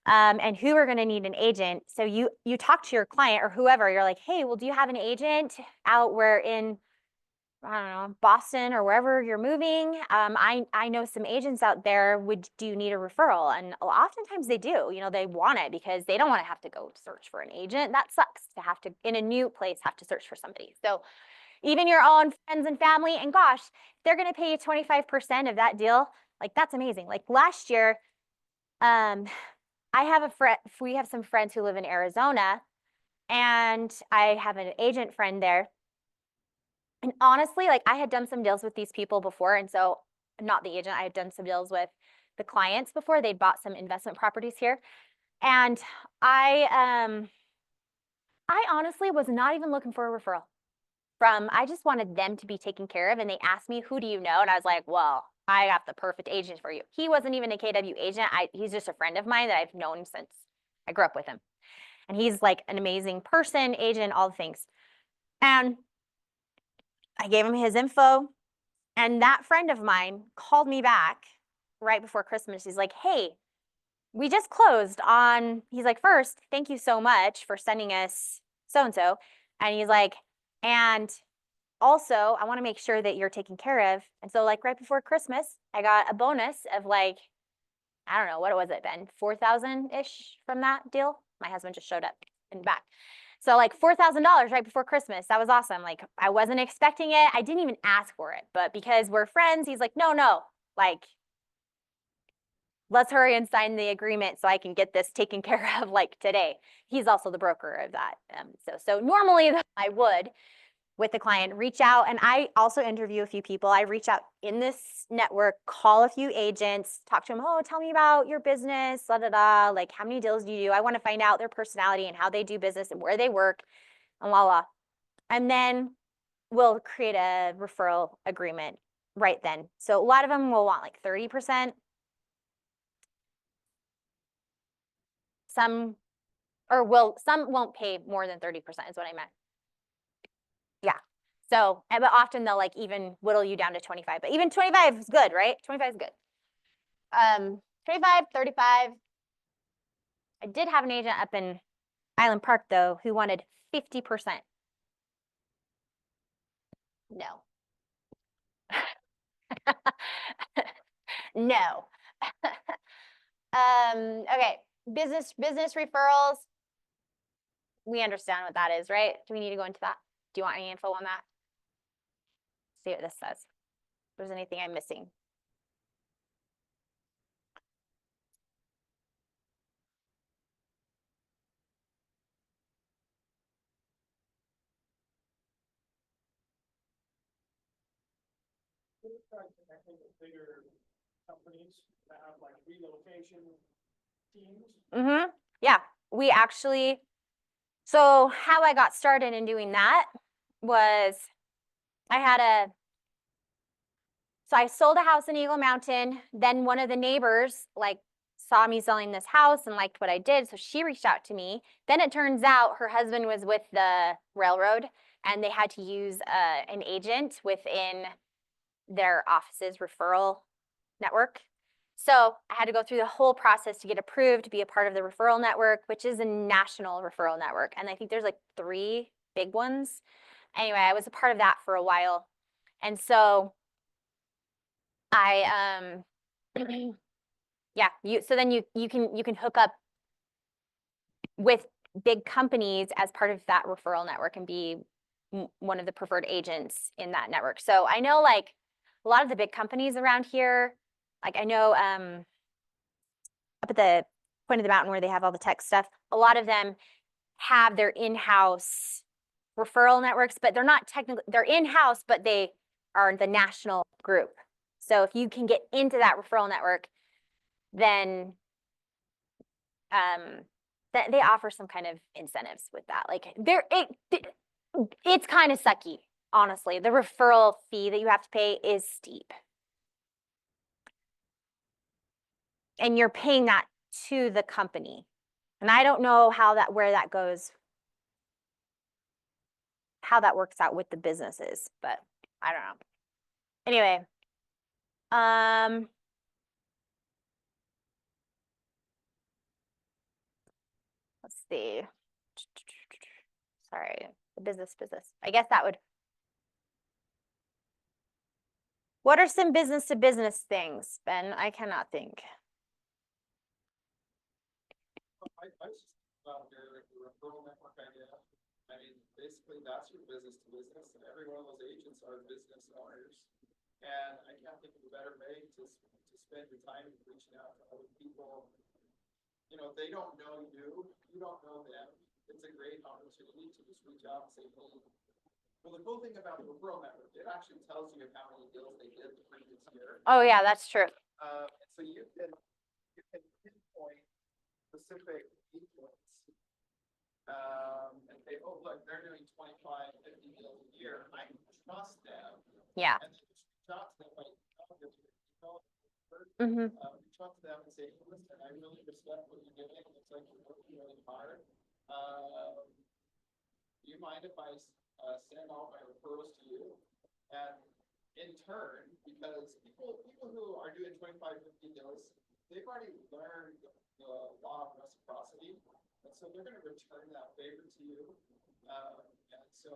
and who are going to need an agent, so you talk to your client or whoever, you're like, hey, well, do you have an agent out where I don't know, Boston or wherever you're moving. I know some agents out there do you need a referral? And oftentimes they do, you know, they want it because they don't want to have to go search for an agent. That sucks to have to, in a new place, have to search for somebody. So even your own friends and family, and gosh, they're going to pay you 25% of that deal. Like that's amazing. Like last year, I have a friend, we have some friends who live in Arizona, and I have an agent friend there. And honestly, like I had done some deals with these people before. And so not the agent, I had done some deals with the clients before. They'd bought some investment properties here. And I honestly was not even looking for a referral I just wanted them to be taken care of. And they asked me, who do you know? And I was like, well, I got the perfect agent for you. He wasn't even a KW agent. He's just a friend of mine that I've known since I grew up with him. And he's like an amazing person, agent, all the things. And I gave him his info. And that friend of mine called me back right before Christmas. He's like, hey, we just closed on, he's like, first, thank you so much for sending us so-and-so. And he's like, and also, I want to make sure that you're taken care of. And so like right before Christmas, I got a bonus of like, I don't know, what was it, Ben? 4,000-ish from that deal. My husband just showed up in back. So like $4,000 right before Christmas. That was awesome. Like I wasn't expecting it. I didn't even ask for it, but because we're friends, he's like, no, like let's hurry and sign the agreement so I can get this taken care of like today. He's also the broker of that. So normally I would with the client reach out, and I also interview a few people. I reach out in this network, call a few agents, talk to them. Oh, tell me about your business, da da da. Like how many deals do you do? I want to find out their personality and how they do business and where they work, and la la. And then we'll create a referral agreement right then. So a lot of them will want like 30%. Some won't pay more than 30% is what I meant. Yeah. So, but often they'll like even whittle you down to 25, but even 25 is good, right? 25 is good. 25, 35. I did have an agent up in Island Park though, who wanted 50%. No. No. Okay. Business referrals. We understand what that is, right? Do we need to go into that? Do you want any info on that? See what this says. If there's anything I'm missing. We're trying to connect with bigger companies that have like relocation teams. Mm-hmm. Yeah, we actually, so how I got started in doing that was so I sold a house in Eagle Mountain. Then one of the neighbors like saw me selling this house and liked what I did. So she reached out to me. Then it turns out her husband was with the railroad and they had to use an agent within their office's referral network. So I had to go through the whole process to get approved to be a part of the referral network, which is a national referral network. And I think there's like 3 big ones. Anyway, I was a part of that for a while. And so I yeah, so then you can hook up with big companies as part of that referral network and be one of the preferred agents in that network. So I know like a lot of the big companies around here, like I know up at the point of the mountain where they have all the tech stuff, a lot of them have their in-house referral networks, but they're not technically, they're in-house, but they are the national group. So if you can get into that referral network, then that they offer some kind of incentives with that. Like it's kind of sucky, honestly. The referral fee that you have to pay is steep. And you're paying that to the company. And I don't know where that goes, how that works out with the businesses, but I don't know. Anyway, let's see. Sorry, the business. I guess that would What are some business to business things, Ben? I cannot think. I was just about your referral network idea. I mean, basically that's your business to business, and every one of those agents are business owners. And I can't think of a better way to spend your time reaching out to other people. You know, they don't know you, you don't know them. It's a great opportunity to just reach out and say, hey. Well, the cool thing about the referral network, it actually tells you how many deals they did the previous year. Oh yeah, that's true. And so you can pinpoint specific influence. And say, oh, look, they're doing 25, 50 deals a year. I can trust them. Yeah. And then just reach out to them, like, Mm-hmm. reach out to them and say, hey, listen, I really respect what you're doing. It looks like you're working really hard. Do you mind if I send all my referrals to you? And in turn, because people who are doing 25, 50 deals, they've already learned the law of reciprocity. And so they're going to return that favor to you. And so,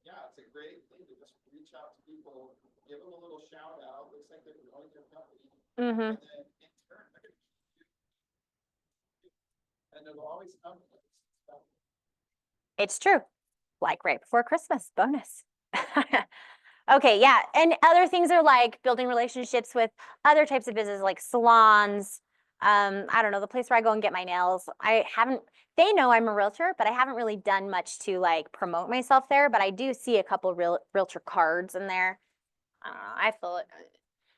yeah, it's a great thing to just reach out to people, give them a little shout out. Looks like they're growing their company. Mm-hmm. And then in turn, they're going to keep you. And it'll always come to us. It's true. Like right before Christmas, bonus. Okay, yeah. And other things are like building relationships with other types of business, like salons. I don't know, the place where I go and get my nails. They know I'm a realtor, but I haven't really done much to like promote myself there. But I do see a couple realtor cards in there. I feel it.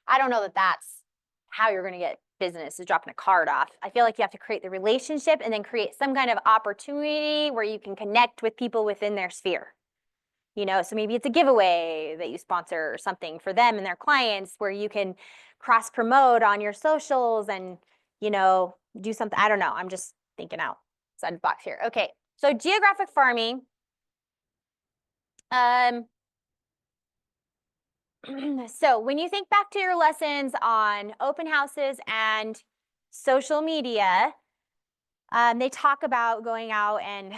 I don't know that that's how you're going to get business, is dropping a card off. I feel like you have to create the relationship and then create some kind of opportunity where you can connect with people within their sphere. You know, so maybe it's a giveaway that you sponsor or something for them and their clients where you can cross promote on your socials and, you know, do something. I don't know. I'm just thinking outside the box here. Okay. So geographic farming. So when you think back to your lessons on open houses and social media, they talk about going out and,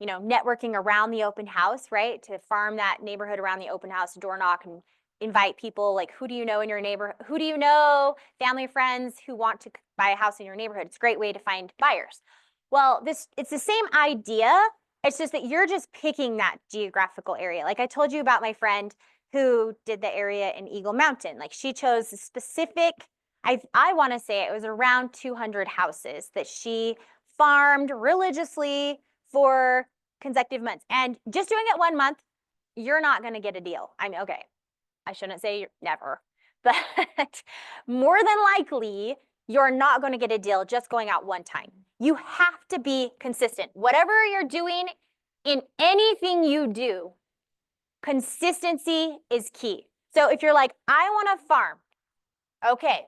you know, networking around the open house, right? To farm that neighborhood around the open house, door knock and invite people, like who do you know in your neighborhood? Who do you know, family, friends who want to buy a house in your neighborhood? It's a great way to find buyers. Well, it's the same idea. It's just that you're just picking that geographical area. Like I told you about my friend who did the area in Eagle Mountain. Like she chose a specific, I want to say it was around 200 houses that she farmed religiously for consecutive months. And just doing it 1 month, you're not going to get a deal. I mean, okay, I shouldn't say never, but more than likely, you're not going to get a deal just going out one time. You have to be consistent. Whatever you're doing in anything you do, consistency is key. So if you're like, I want to farm, okay,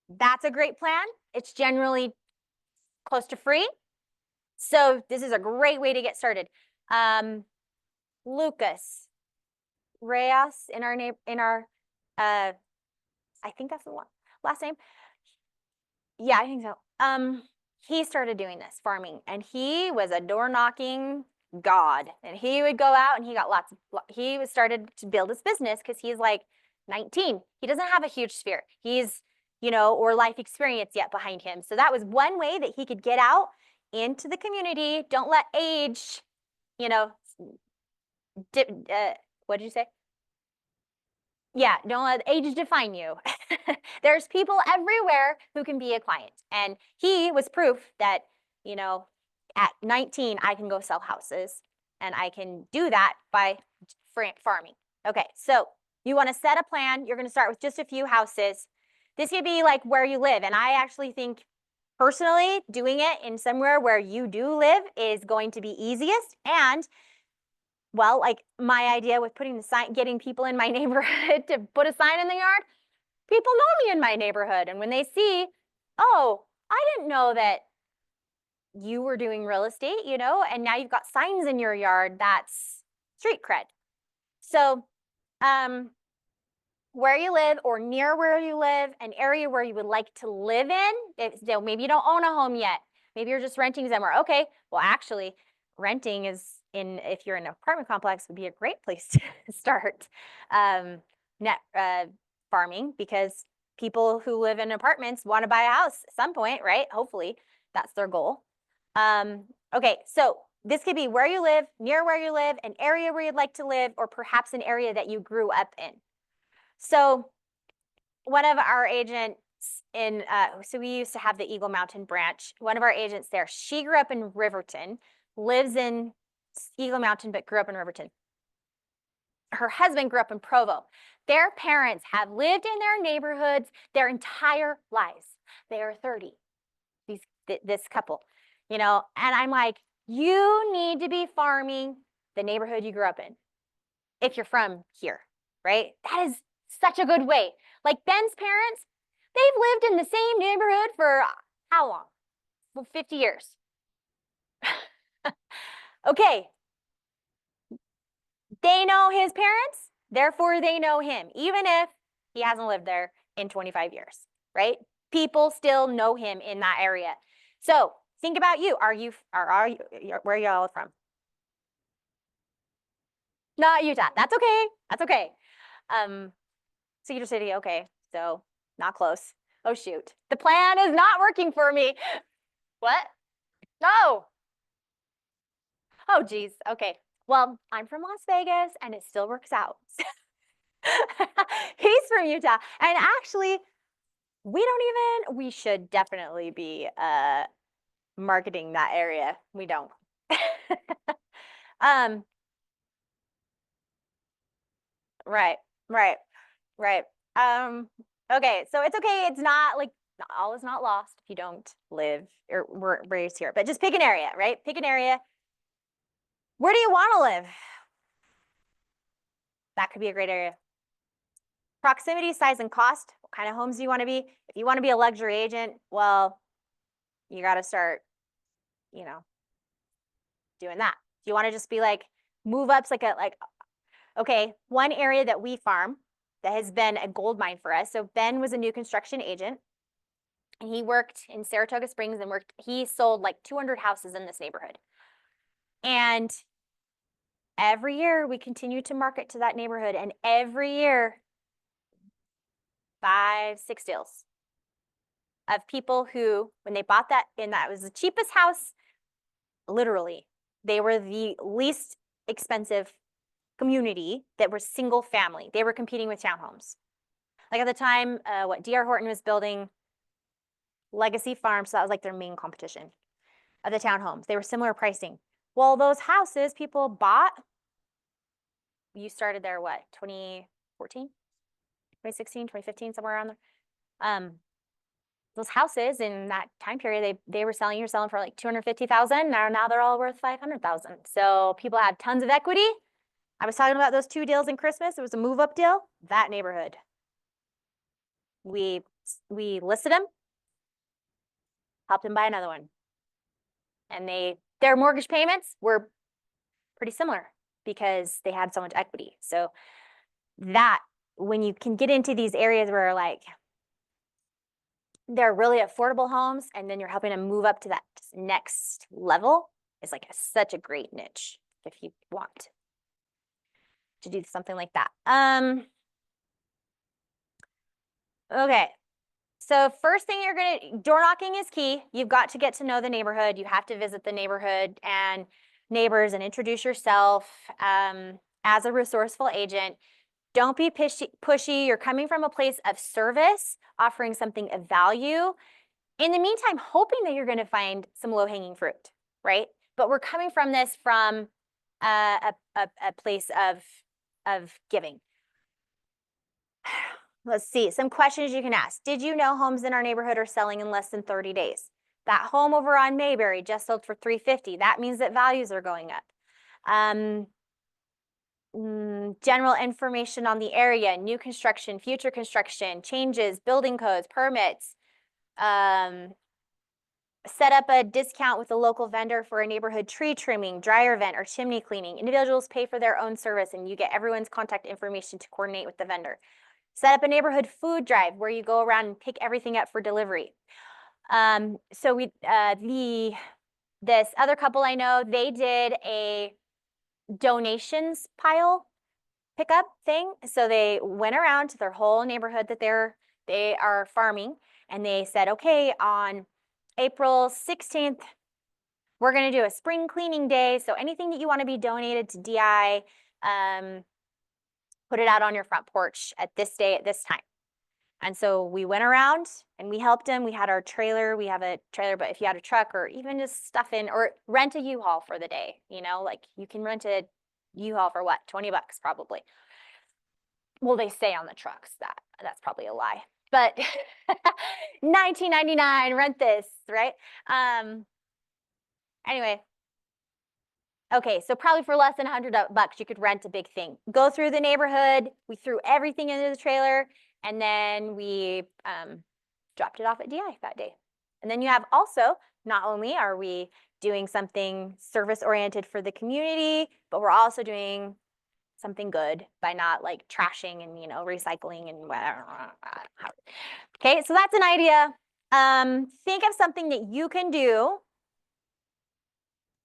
that's a great plan. It's generally close to free. So this is a great way to get started. Lucas Reyes in our I think that's the last name. Yeah, I think so. He started doing this farming, and he was a door knocking god. And he would go out, and he started to build his business because he's like 19. He doesn't have a huge sphere. He's, you know, or life experience yet behind him. So that was one way that he could get out into the community. Don't let age, you know, what did you say? Yeah, don't let age define you. There's people everywhere who can be a client. And he was proof that, you know, at 19, I can go sell houses and I can do that by farming. Okay, so you want to set a plan. You're going to start with just a few houses. This could be like where you live. And I actually think personally doing it in somewhere where you do live is going to be easiest. And well, like my idea with putting the sign, getting people in my neighborhood to put a sign in the yard, people know me in my neighborhood. And when they see, oh, I didn't know that you were doing real estate, you know, and now you've got signs in your yard, that's street cred. So where you live or near where you live, an area where you would like to live in, maybe you don't own a home yet. Maybe you're just renting somewhere. Okay, well, actually, renting is if you're in an apartment complex, would be a great place to start net farming, because people who live in apartments want to buy a house at some point, right? Hopefully that's their goal. Okay, so this could be where you live, near where you live, an area where you'd like to live, or perhaps an area that you grew up in. So one of our agents so we used to have the Eagle Mountain branch. One of our agents there, she grew up in Riverton, lives in Eagle Mountain, but grew up in Riverton. Her husband grew up in Provo. Their parents have lived in their neighborhoods their entire lives. They are 30, this couple, you know, and I'm like, you need to be farming the neighborhood you grew up in if you're from here, right? That is such a good way. Like Ben's parents, they've lived in the same neighborhood for how long? Well, 50 years. Okay. They know his parents, therefore they know him, even if he hasn't lived there in 25 years, right? People still know him in that area. So think about you. Are you where are y'all from? Not Utah. That's okay. That's okay. Cedar City, okay. So not close. Oh shoot. The plan is not working for me. What? No. Oh geez. Okay. Well, I'm from Las Vegas and it still works out. He's from Utah. And actually, we should definitely be marketing that area. We don't. Right, right, right. Okay, so it's okay. It's not like all is not lost if you don't live or were raised here, but just pick an area, right? Pick an area. Where do you want to live? That could be a great area. Proximity, size, and cost. What kind of homes do you want to be? If you want to be a luxury agent, well, you got to start, you know, doing that. If you want to just be like move ups, okay, one area that we farm that has been a gold mine for us. So Ben was a new construction agent and he worked in Saratoga Springs and he sold like 200 houses in this neighborhood. And every year we continue to market to that neighborhood, and every year 5, 6 deals of people who, when they bought that, and that was the cheapest house, literally, they were the least expensive community that were single family. They were competing with townhomes. Like at the time, D.R. Horton was building Legacy Farms, so that was like their main competition of the townhomes. They were similar pricing. Well, those houses people bought, you started there, what, 2014, 2016, 2015, somewhere around there. Those houses in that time period, they were selling, you're selling for like 250,000. Now they're all worth 500,000. So people had tons of equity. I was talking about those 2 deals in Christmas. It was a move up deal, that neighborhood. We listed them, helped them buy another one. And their mortgage payments were pretty similar because they had so much equity. So that, when you can get into these areas where like they're really affordable homes and then you're helping them move up to that next level, is like such a great niche if you want to do something like that. Okay. So first thing door knocking is key. You've got to get to know the neighborhood. You have to visit the neighborhood and neighbors and introduce yourself as a resourceful agent. Don't be pushy. You're coming from a place of service, offering something of value. In the meantime, hoping that you're going to find some low-hanging fruit, right? But we're coming from this from a place of giving. Let's see, some questions you can ask. Did you know homes in our neighborhood are selling in less than 30 days? That home over on Mayberry just sold for $350. That means that values are going up. General information on the area, new construction, future construction, changes, building codes, permits. Set up a discount with a local vendor for a neighborhood tree trimming, dryer vent, or chimney cleaning. Individuals pay for their own service and you get everyone's contact information to coordinate with the vendor. Set up a neighborhood food drive where you go around and pick everything up for delivery. So the This other couple I know, they did a donations pile pickup thing. So they went around to their whole neighborhood that they are farming, and they said, okay, on April 16th, we're going to do a spring cleaning day. So anything that you want to be donated to DI, put it out on your front porch at this day at this time. And so we went around and we helped them. We had our trailer. We have a trailer, but if you had a truck or even just stuff in or rent a U-Haul for the day, you know, like you can rent a U-Haul for what? $20 probably. Well, they say on the trucks that's probably a lie, but $19.99, rent this, right? Anyway. Okay, so probably for less than $100 you could rent a big thing. Go through the neighborhood. We threw everything into the trailer, and then we dropped it off at DI that day. And then you have also, not only are we doing something service-oriented for the community, but we're also doing something good by not like trashing and, you know, recycling and whatever. Okay, so that's an idea. Think of something that you can do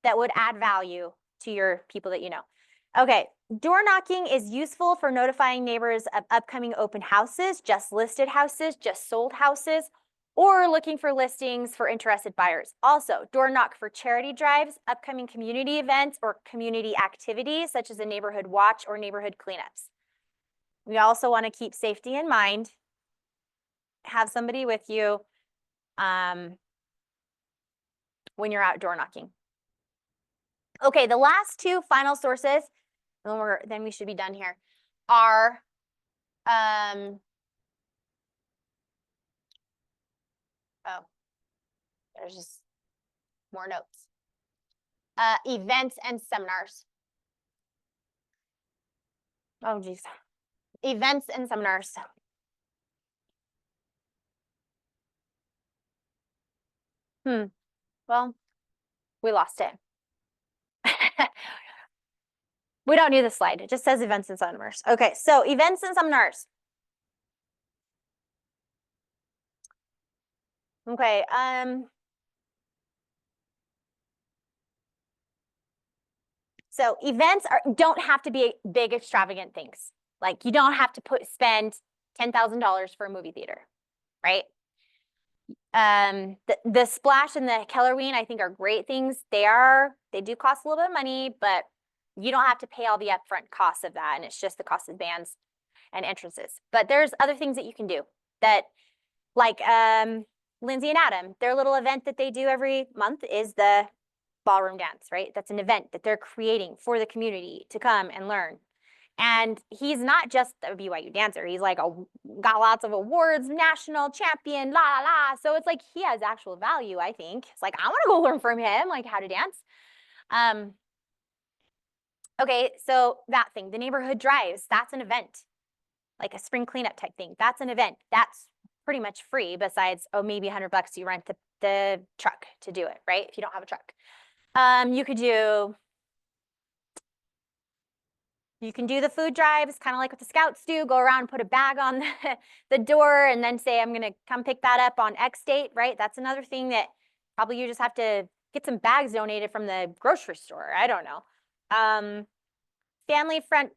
that would add value to your people that you know. Okay, door knocking is useful for notifying neighbors of upcoming open houses, just listed houses, just sold houses, or looking for listings for interested buyers. Also, door knock for charity drives, upcoming community events, or community activities such as a neighborhood watch or neighborhood cleanups. We also want to keep safety in mind. Have somebody with you when you're out door knocking. Okay, the last two final sources, then we should be done here, are oh, there's just more notes. Events and seminars. Oh, geez. Events and seminars. Well, we lost it. We don't need the slide. It just says events and seminars. Okay, so events and seminars. Okay, so events don't have to be big, extravagant things. Like you don't have to spend $10,000 for a movie theater, right? The Splash and the Kellerween, I think, are great things. They do cost a little bit of money, but you don't have to pay all the upfront costs of that, and it's just the cost of bands and entrances. But there's other things that you can do that, like Lindsay and Adam, their little event that they do every month is the ballroom dance, right? That's an event that they're creating for the community to come and learn. And he's not just a BYU dancer. He's like got lots of awards, national champion, la la la. So it's like he has actual value, I think. It's like, I want to go learn from him, like how to dance. Okay, so that thing, the neighborhood drives, that's an event. Like a spring cleanup type thing. That's an event. That's pretty much free besides, oh, maybe $100 you rent the truck to do it, right? If you don't have a truck. You can do the food drives, kind of like what the scouts do, go around, put a bag on the door and then say, I'm going to come pick that up on X date, right? That's another thing that probably you just have to get some bags donated from the grocery store. I don't know. Family front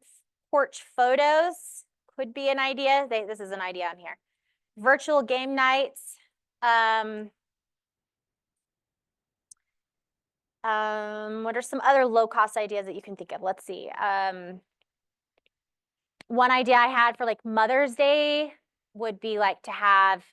porch photos could be an idea. This is an idea on here. Virtual game nights. What are some other low-cost ideas that you can think of? Let's see. One idea I had for like Mother's Day would be like to have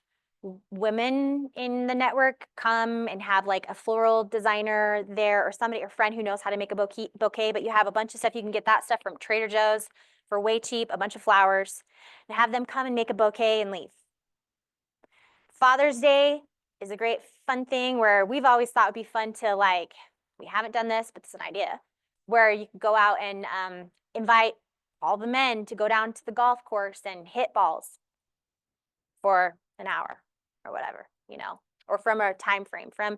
women in the network come and have like a floral designer there or somebody or friend who knows how to make a bouquet, but you have a bunch of stuff. You can get that stuff from Trader Joe's for way cheap, a bunch of flowers, and have them come and make a bouquet and leave. Father's Day is a great fun thing where we've always thought it would be fun to like, we haven't done this, but it's an idea, where you can go out and invite all the men to go down to the golf course and hit balls for an hour or whatever, you know, or from a time frame from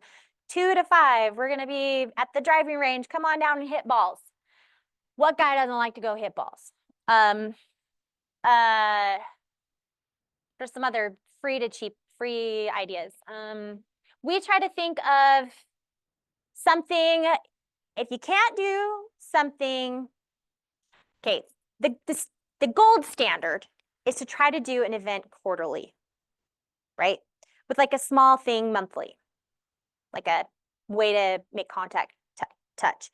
2 to 5, we're going to be at the driving range. Come on down and hit balls. What guy doesn't like to go hit balls? There's some other free ideas. We try to think of something, if you can't do something, okay, the gold standard is to try to do an event quarterly, right? With like a small thing monthly, like a way to make contact touch.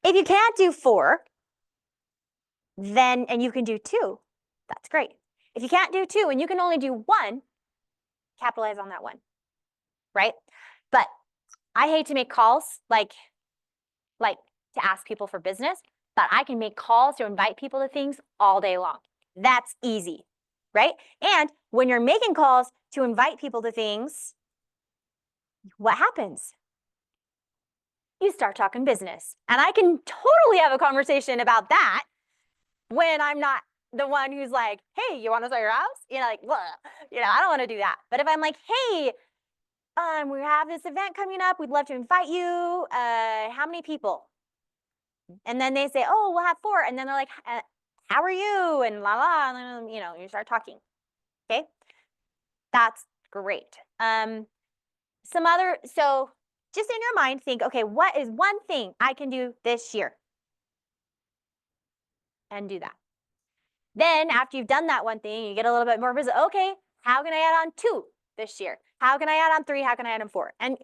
If you can't do 4, then, and you can do 2, that's great. If you can't do 2 and you can only do 1, capitalize on that 1, right? But I hate to make calls like to ask people for business, but I can make calls to invite people to things all day long. That's easy, right? And when you're making calls to invite people to things, what happens? You start talking business. And I can totally have a conversation about that when I'm not the one who's like, hey, you want to sell your house? You know, like, blah. You know, I don't want to do that. But if I'm like, hey, we have this event coming up, we'd love to invite you. How many people? And then they say, oh, we'll have 4. And then they're like, how are you? And la la, and then, you know, you start talking. Okay, that's great. So just in your mind, think, okay, what is one thing I can do this year? And do that. Then after you've done that one thing, you get a little bit more business. Okay, how can I add on 2 this year? How can I add on 3? How can I add on 4? And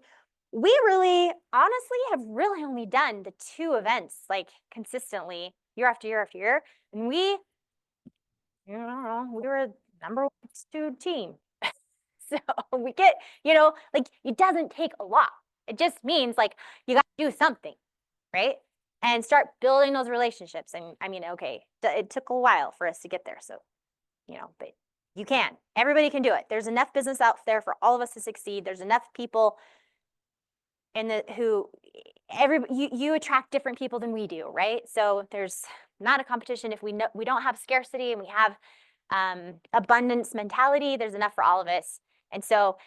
we really, honestly, have really only done the 2 events like consistently year after year after year. And we, you know, we were a number 2 team. So we get, you know, like it doesn't take a lot. It just means like you got to do something, right? And start building those relationships. And I mean, okay, it took a while for us to get there. So, you know, but you can. Everybody can do it. There's enough business out there for all of us to succeed. There's enough people you attract different people than we do, right? So there's not a competition. If we don't have scarcity and we have abundance mentality, there's enough for all of us. And so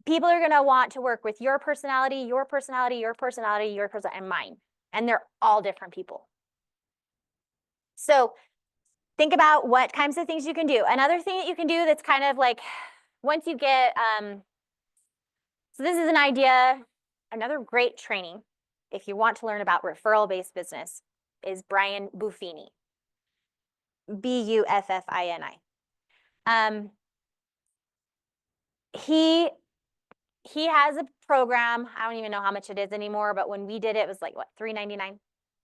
people are going to want to work with your personality, your personality, your personality, your personality, and mine. And they're all different people. So think about what kinds of things you can do. Another thing that you can do that's kind of like, once you get, so this is an idea, another great training, if you want to learn about referral-based business, is Brian Buffini, Buffini. He has a program. I don't even know how much it is anymore, but when we did it, it was like, what, $3.99? Something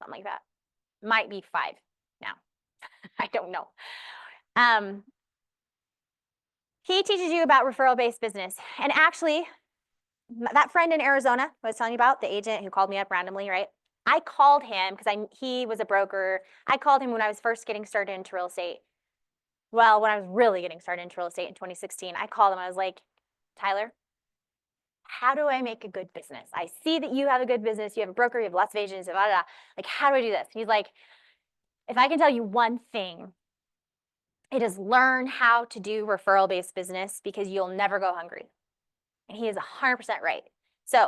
like that. Might be $5 now. I don't know. He teaches you about referral-based business. And actually, that friend in Arizona I was telling you about, the agent who called me up randomly, right? I called him because he was a broker. I called him when I was first getting started into real estate. Well, when I was really getting started into real estate in 2016, I called him. I was like, Tyler, how do I make a good business? I see that you have a good business. You have a broker, you have lots of agents, blah, blah, blah. Like, how do I do this? And he's like, if I can tell you one thing, it is learn how to do referral-based business because you'll never go hungry. And he is 100% right. So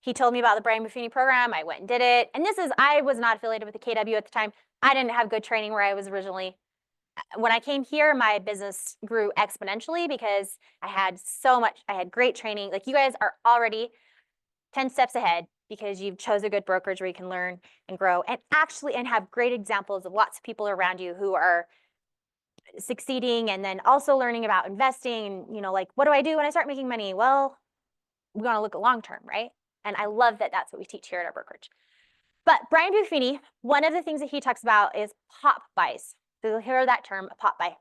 he told me about the Brian Buffini program. I went and did it. And I was not affiliated with the KW at the time. I didn't have good training where I was originally. When I came here, my business grew exponentially because I had great training. Like, you guys are already 10 steps ahead because you've chose a good brokerage where you can learn and grow and have great examples of lots of people around you who are succeeding, and then also learning about investing. And, you know, like, what do I do when I start making money? Well, we want to look at long term, right? And I love that that's what we teach here at our brokerage. But Brian Buffini, one of the things that he talks about is pop buys. So you'll hear that term, a pop buy.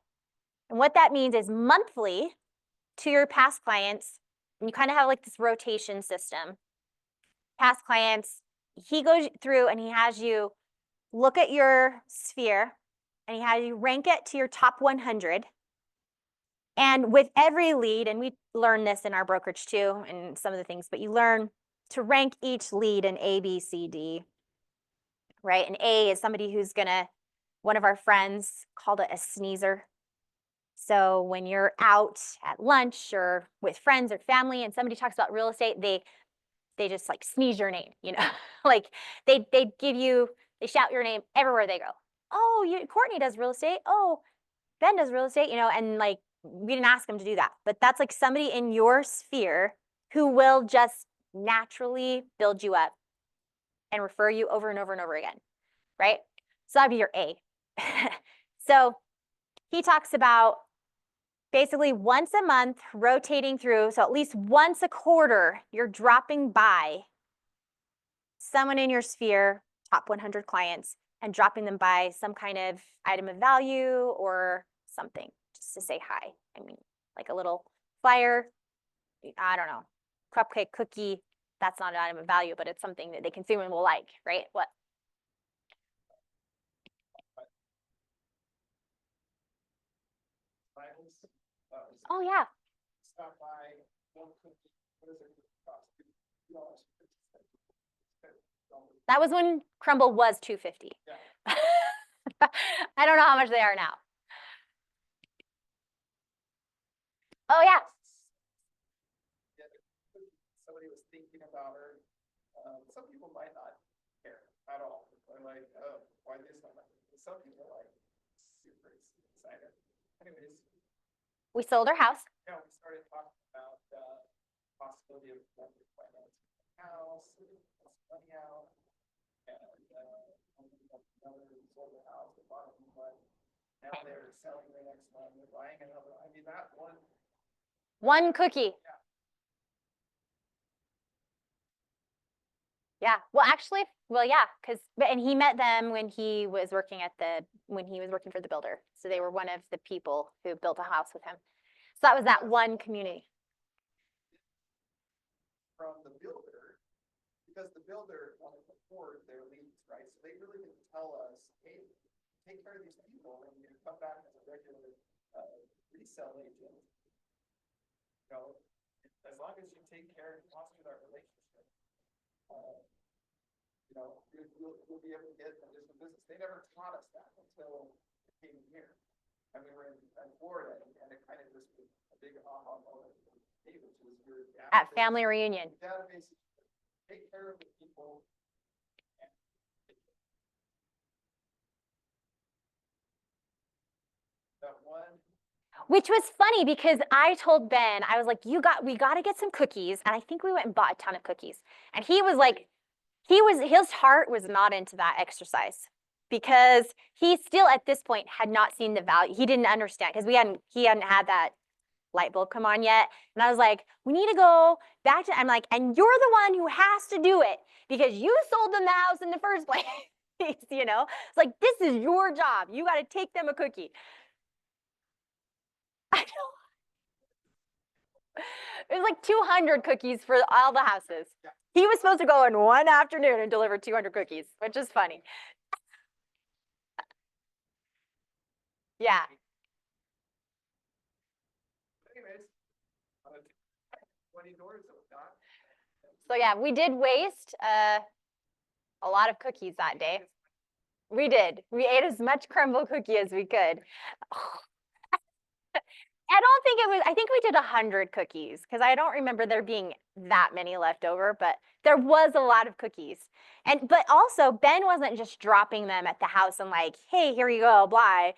And what that means is monthly to your past clients, and you kind of have like this rotation system. Past clients, he goes through and he has you look at your sphere and he has you rank it to your top 100. And with every lead, and we learn this in our brokerage too, and some of the things, but you learn to rank each lead in A, B, C, D, right? And A is somebody who's one of our friends called it a sneezer. So when you're out at lunch or with friends or family and somebody talks about real estate, they just like sneeze your name, you know, like they shout your name everywhere they go. Oh, Courtney does real estate. Oh, Ben does real estate, you know, and like, we didn't ask them to do that, but that's like somebody in your sphere who will just naturally build you up and refer you over and over and over again, right? So that'd be your A. So he talks about basically once a month rotating through, so at least once a quarter, you're dropping by someone in your sphere, top 100 clients, and dropping them by some kind of item of value or something just to say hi. I mean, like a little flyer, I don't know, cupcake, cookie. That's not an item of value, but it's something that they consume and will like, right? What? Bibles, Oh, yeah. stop by, one cookie, what is it cost? $2.50. That was when Crumble was $2.50. Yeah. I don't know how much they are now. Oh, yeah. Somebody was thinking about her, some people might not care at all, they're like, oh, why this one? Some people are like super excited. Anyways, We sold our house. yeah, we started talking about, possibility of financing the house, plus money out. And, another sold the house, the bottom one, now they're selling the next one, they're buying another, I mean, that One cookie. Yeah. Well, actually, yeah, and he met them when he was working for the builder. So they were one of the people who built a house with him. So that was that one community. from the builder, because the builder wanted to afford their leads, right? So they really didn't tell us, hey, take care of these people and you come back as a regular resale agent. You know, as long as you take care and foster that relationship, you know, you'll be able to get additional business. They never taught us that until it came here. And we were in Florida, and it kind of just was a big aha moment. Which was your At database. family reunion. Database, take care of the people. That one. Which was funny because I told Ben, I was like, we got to get some cookies. And I think we went and bought a ton of cookies. And he was like, his heart was not into that exercise because he still at this point had not seen the value. He didn't understand because he hadn't had that light bulb come on yet. And I was like, we need to go back to, I'm like, and you're the one who has to do it because you sold them the house in the first place. You know, it's like, this is your job. You got to take them a cookie. I know. It was like 200 cookies for all the houses. He was supposed to go in one afternoon and deliver 200 cookies, which is funny. Yeah. Anyways, 20 doors open. So yeah, we did waste a lot of cookies that day. We did. We ate as much crumble cookie as we could. I think we did 100 cookies because I don't remember there being that many left over, but there was a lot of cookies. But also Ben wasn't just dropping them at the house and like, hey, here you go, blah.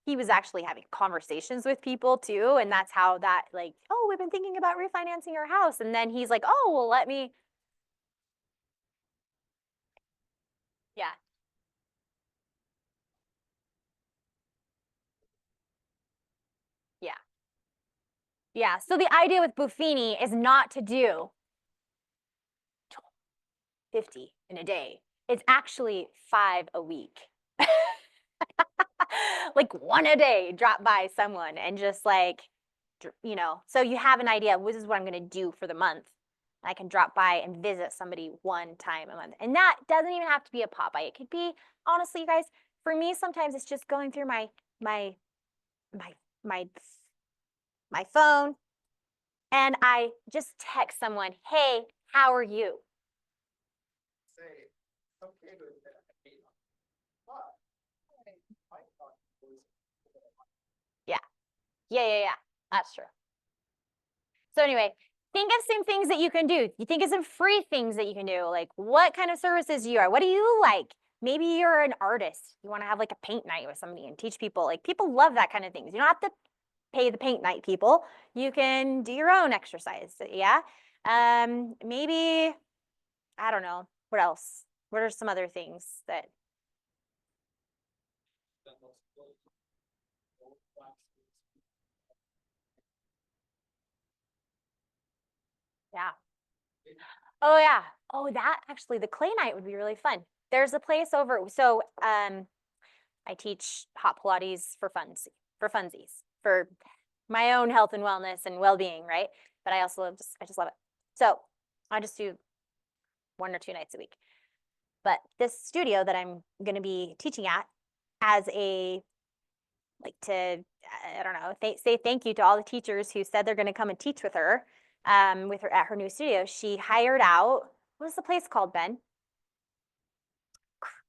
He was actually having conversations with people too. And that's how that like, oh, we've been thinking about refinancing your house. And then he's like, oh, well, let me. Yeah. Yeah. Yeah. So the idea with Buffini is not to do 50 in a day. It's actually 5 a week. Like one a day, drop by someone and just like, you know, so you have an idea, this is what I'm going to do for the month. I can drop by and visit somebody one time a month. And that doesn't even have to be a pop-by. It could be, honestly, you guys, for me, sometimes it's just going through my phone and I just text someone, hey, how are you? Say, okay, but Yeah. That's true. So anyway, think of some things that you can do. You think of some free things that you can do. Like what kind of services do you are? What do you like? Maybe you're an artist. You want to have like a paint night with somebody and teach people. Like people love that kind of things. You don't have to pay the paint night people. You can do your own exercise. Yeah. Maybe, I don't know. What else? What are some other things that, That looks good. Old plastics. yeah. Oh, yeah. Oh, that actually, the clay night would be really fun. There's a place over, so I teach hot Pilates for funsies, for my own health and wellness and well-being, right? But I also I just love it. So I just do 1 or 2 nights a week. But this studio that I'm going to be teaching at as a, like to, I don't know, say thank you to all the teachers who said they're going to come and teach with her at her new studio. She hired out, what is the place called, Ben?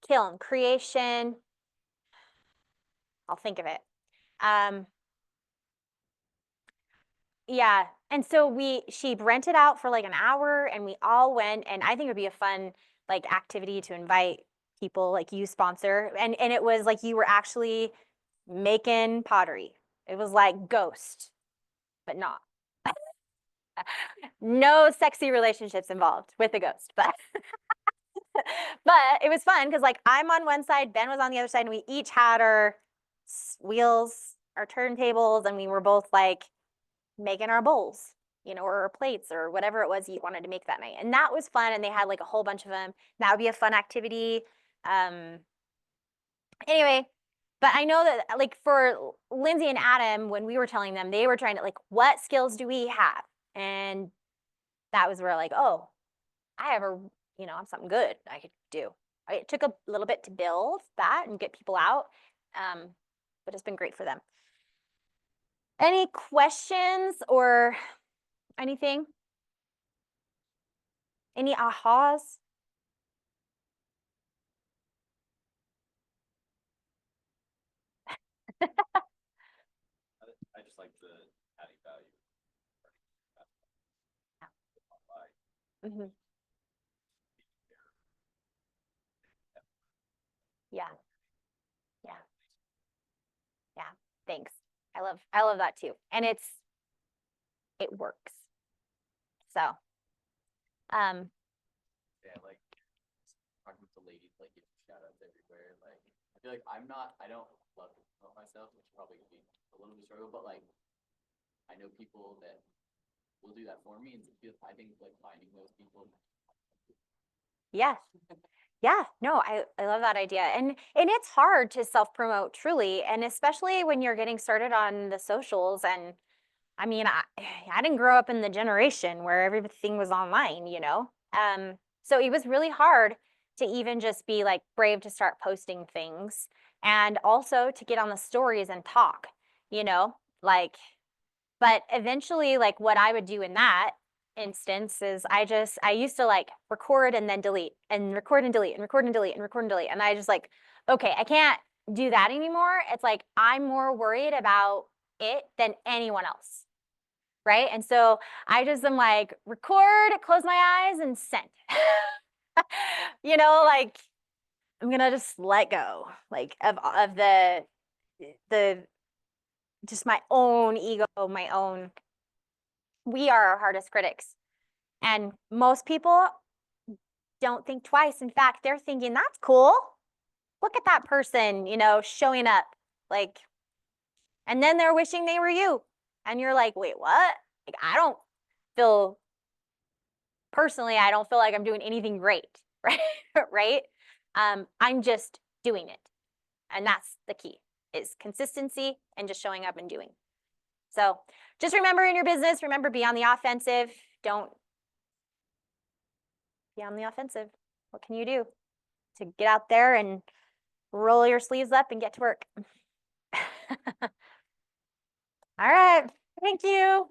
Kiln Creation. I'll think of it. Yeah. And so she rented out for like an hour and we all went, and I think it would be a fun like activity to invite people, like you sponsor. And it was like you were actually making pottery. It was like Ghost, but not. No sexy relationships involved with the ghost, but but it was fun because like I'm on one side, Ben was on the other side, and we each had our wheels, our turntables, and we were both like making our bowls, or our plates or whatever it was you wanted to make that night. And that was fun. And they had like a whole bunch of them. That would be a fun activity. Anyway, but I know that like for Lindsay and Adam, when we were telling them, they were trying to like, what skills do we have? And that was where like, oh, I have I'm something good I could do. It took a little bit to build that and get people out. But it's been great for them. Any questions or anything? Any ahas? I just like the adding value. Mhm. Yeah. Yeah. Yeah. Thanks. I love that too. And it works. So, Yeah, like talking with the ladies, like giving shout outs everywhere. Like I feel like I don't love to promote myself, which probably could be a little bit of a struggle, but like I know people that will do that for me, and I think like finding those people. yeah. Yeah, no, I love that idea. And it's hard to self-promote truly, and especially when you're getting started on the socials. And I mean, I didn't grow up in the generation where everything was online. So it was really hard to even just be like brave to start posting things, and also to get on the stories and talk, like, but eventually, like what I would do in that instance is I used to like record and then delete and record and delete and record and delete and record and delete. And I just like, okay, I can't do that anymore. It's like I'm more worried about it than anyone else. Right. And so I just am like, record, close my eyes, and send. Like I'm gonna just let go, like of the just my own ego, my own. We are our hardest critics. And most people don't think twice. In fact, they're thinking, that's cool. Look at that person, showing up. Like, and then they're wishing they were you. And you're like, wait, what? Like, I don't feel like I'm doing anything great. Right. Right. I'm just doing it. And that's the key, is consistency and just showing up and doing. So just remember, in your business, be on the offensive. Don't be on the offensive. What can you do to get out there and roll your sleeves up and get to work? All right. Thank you.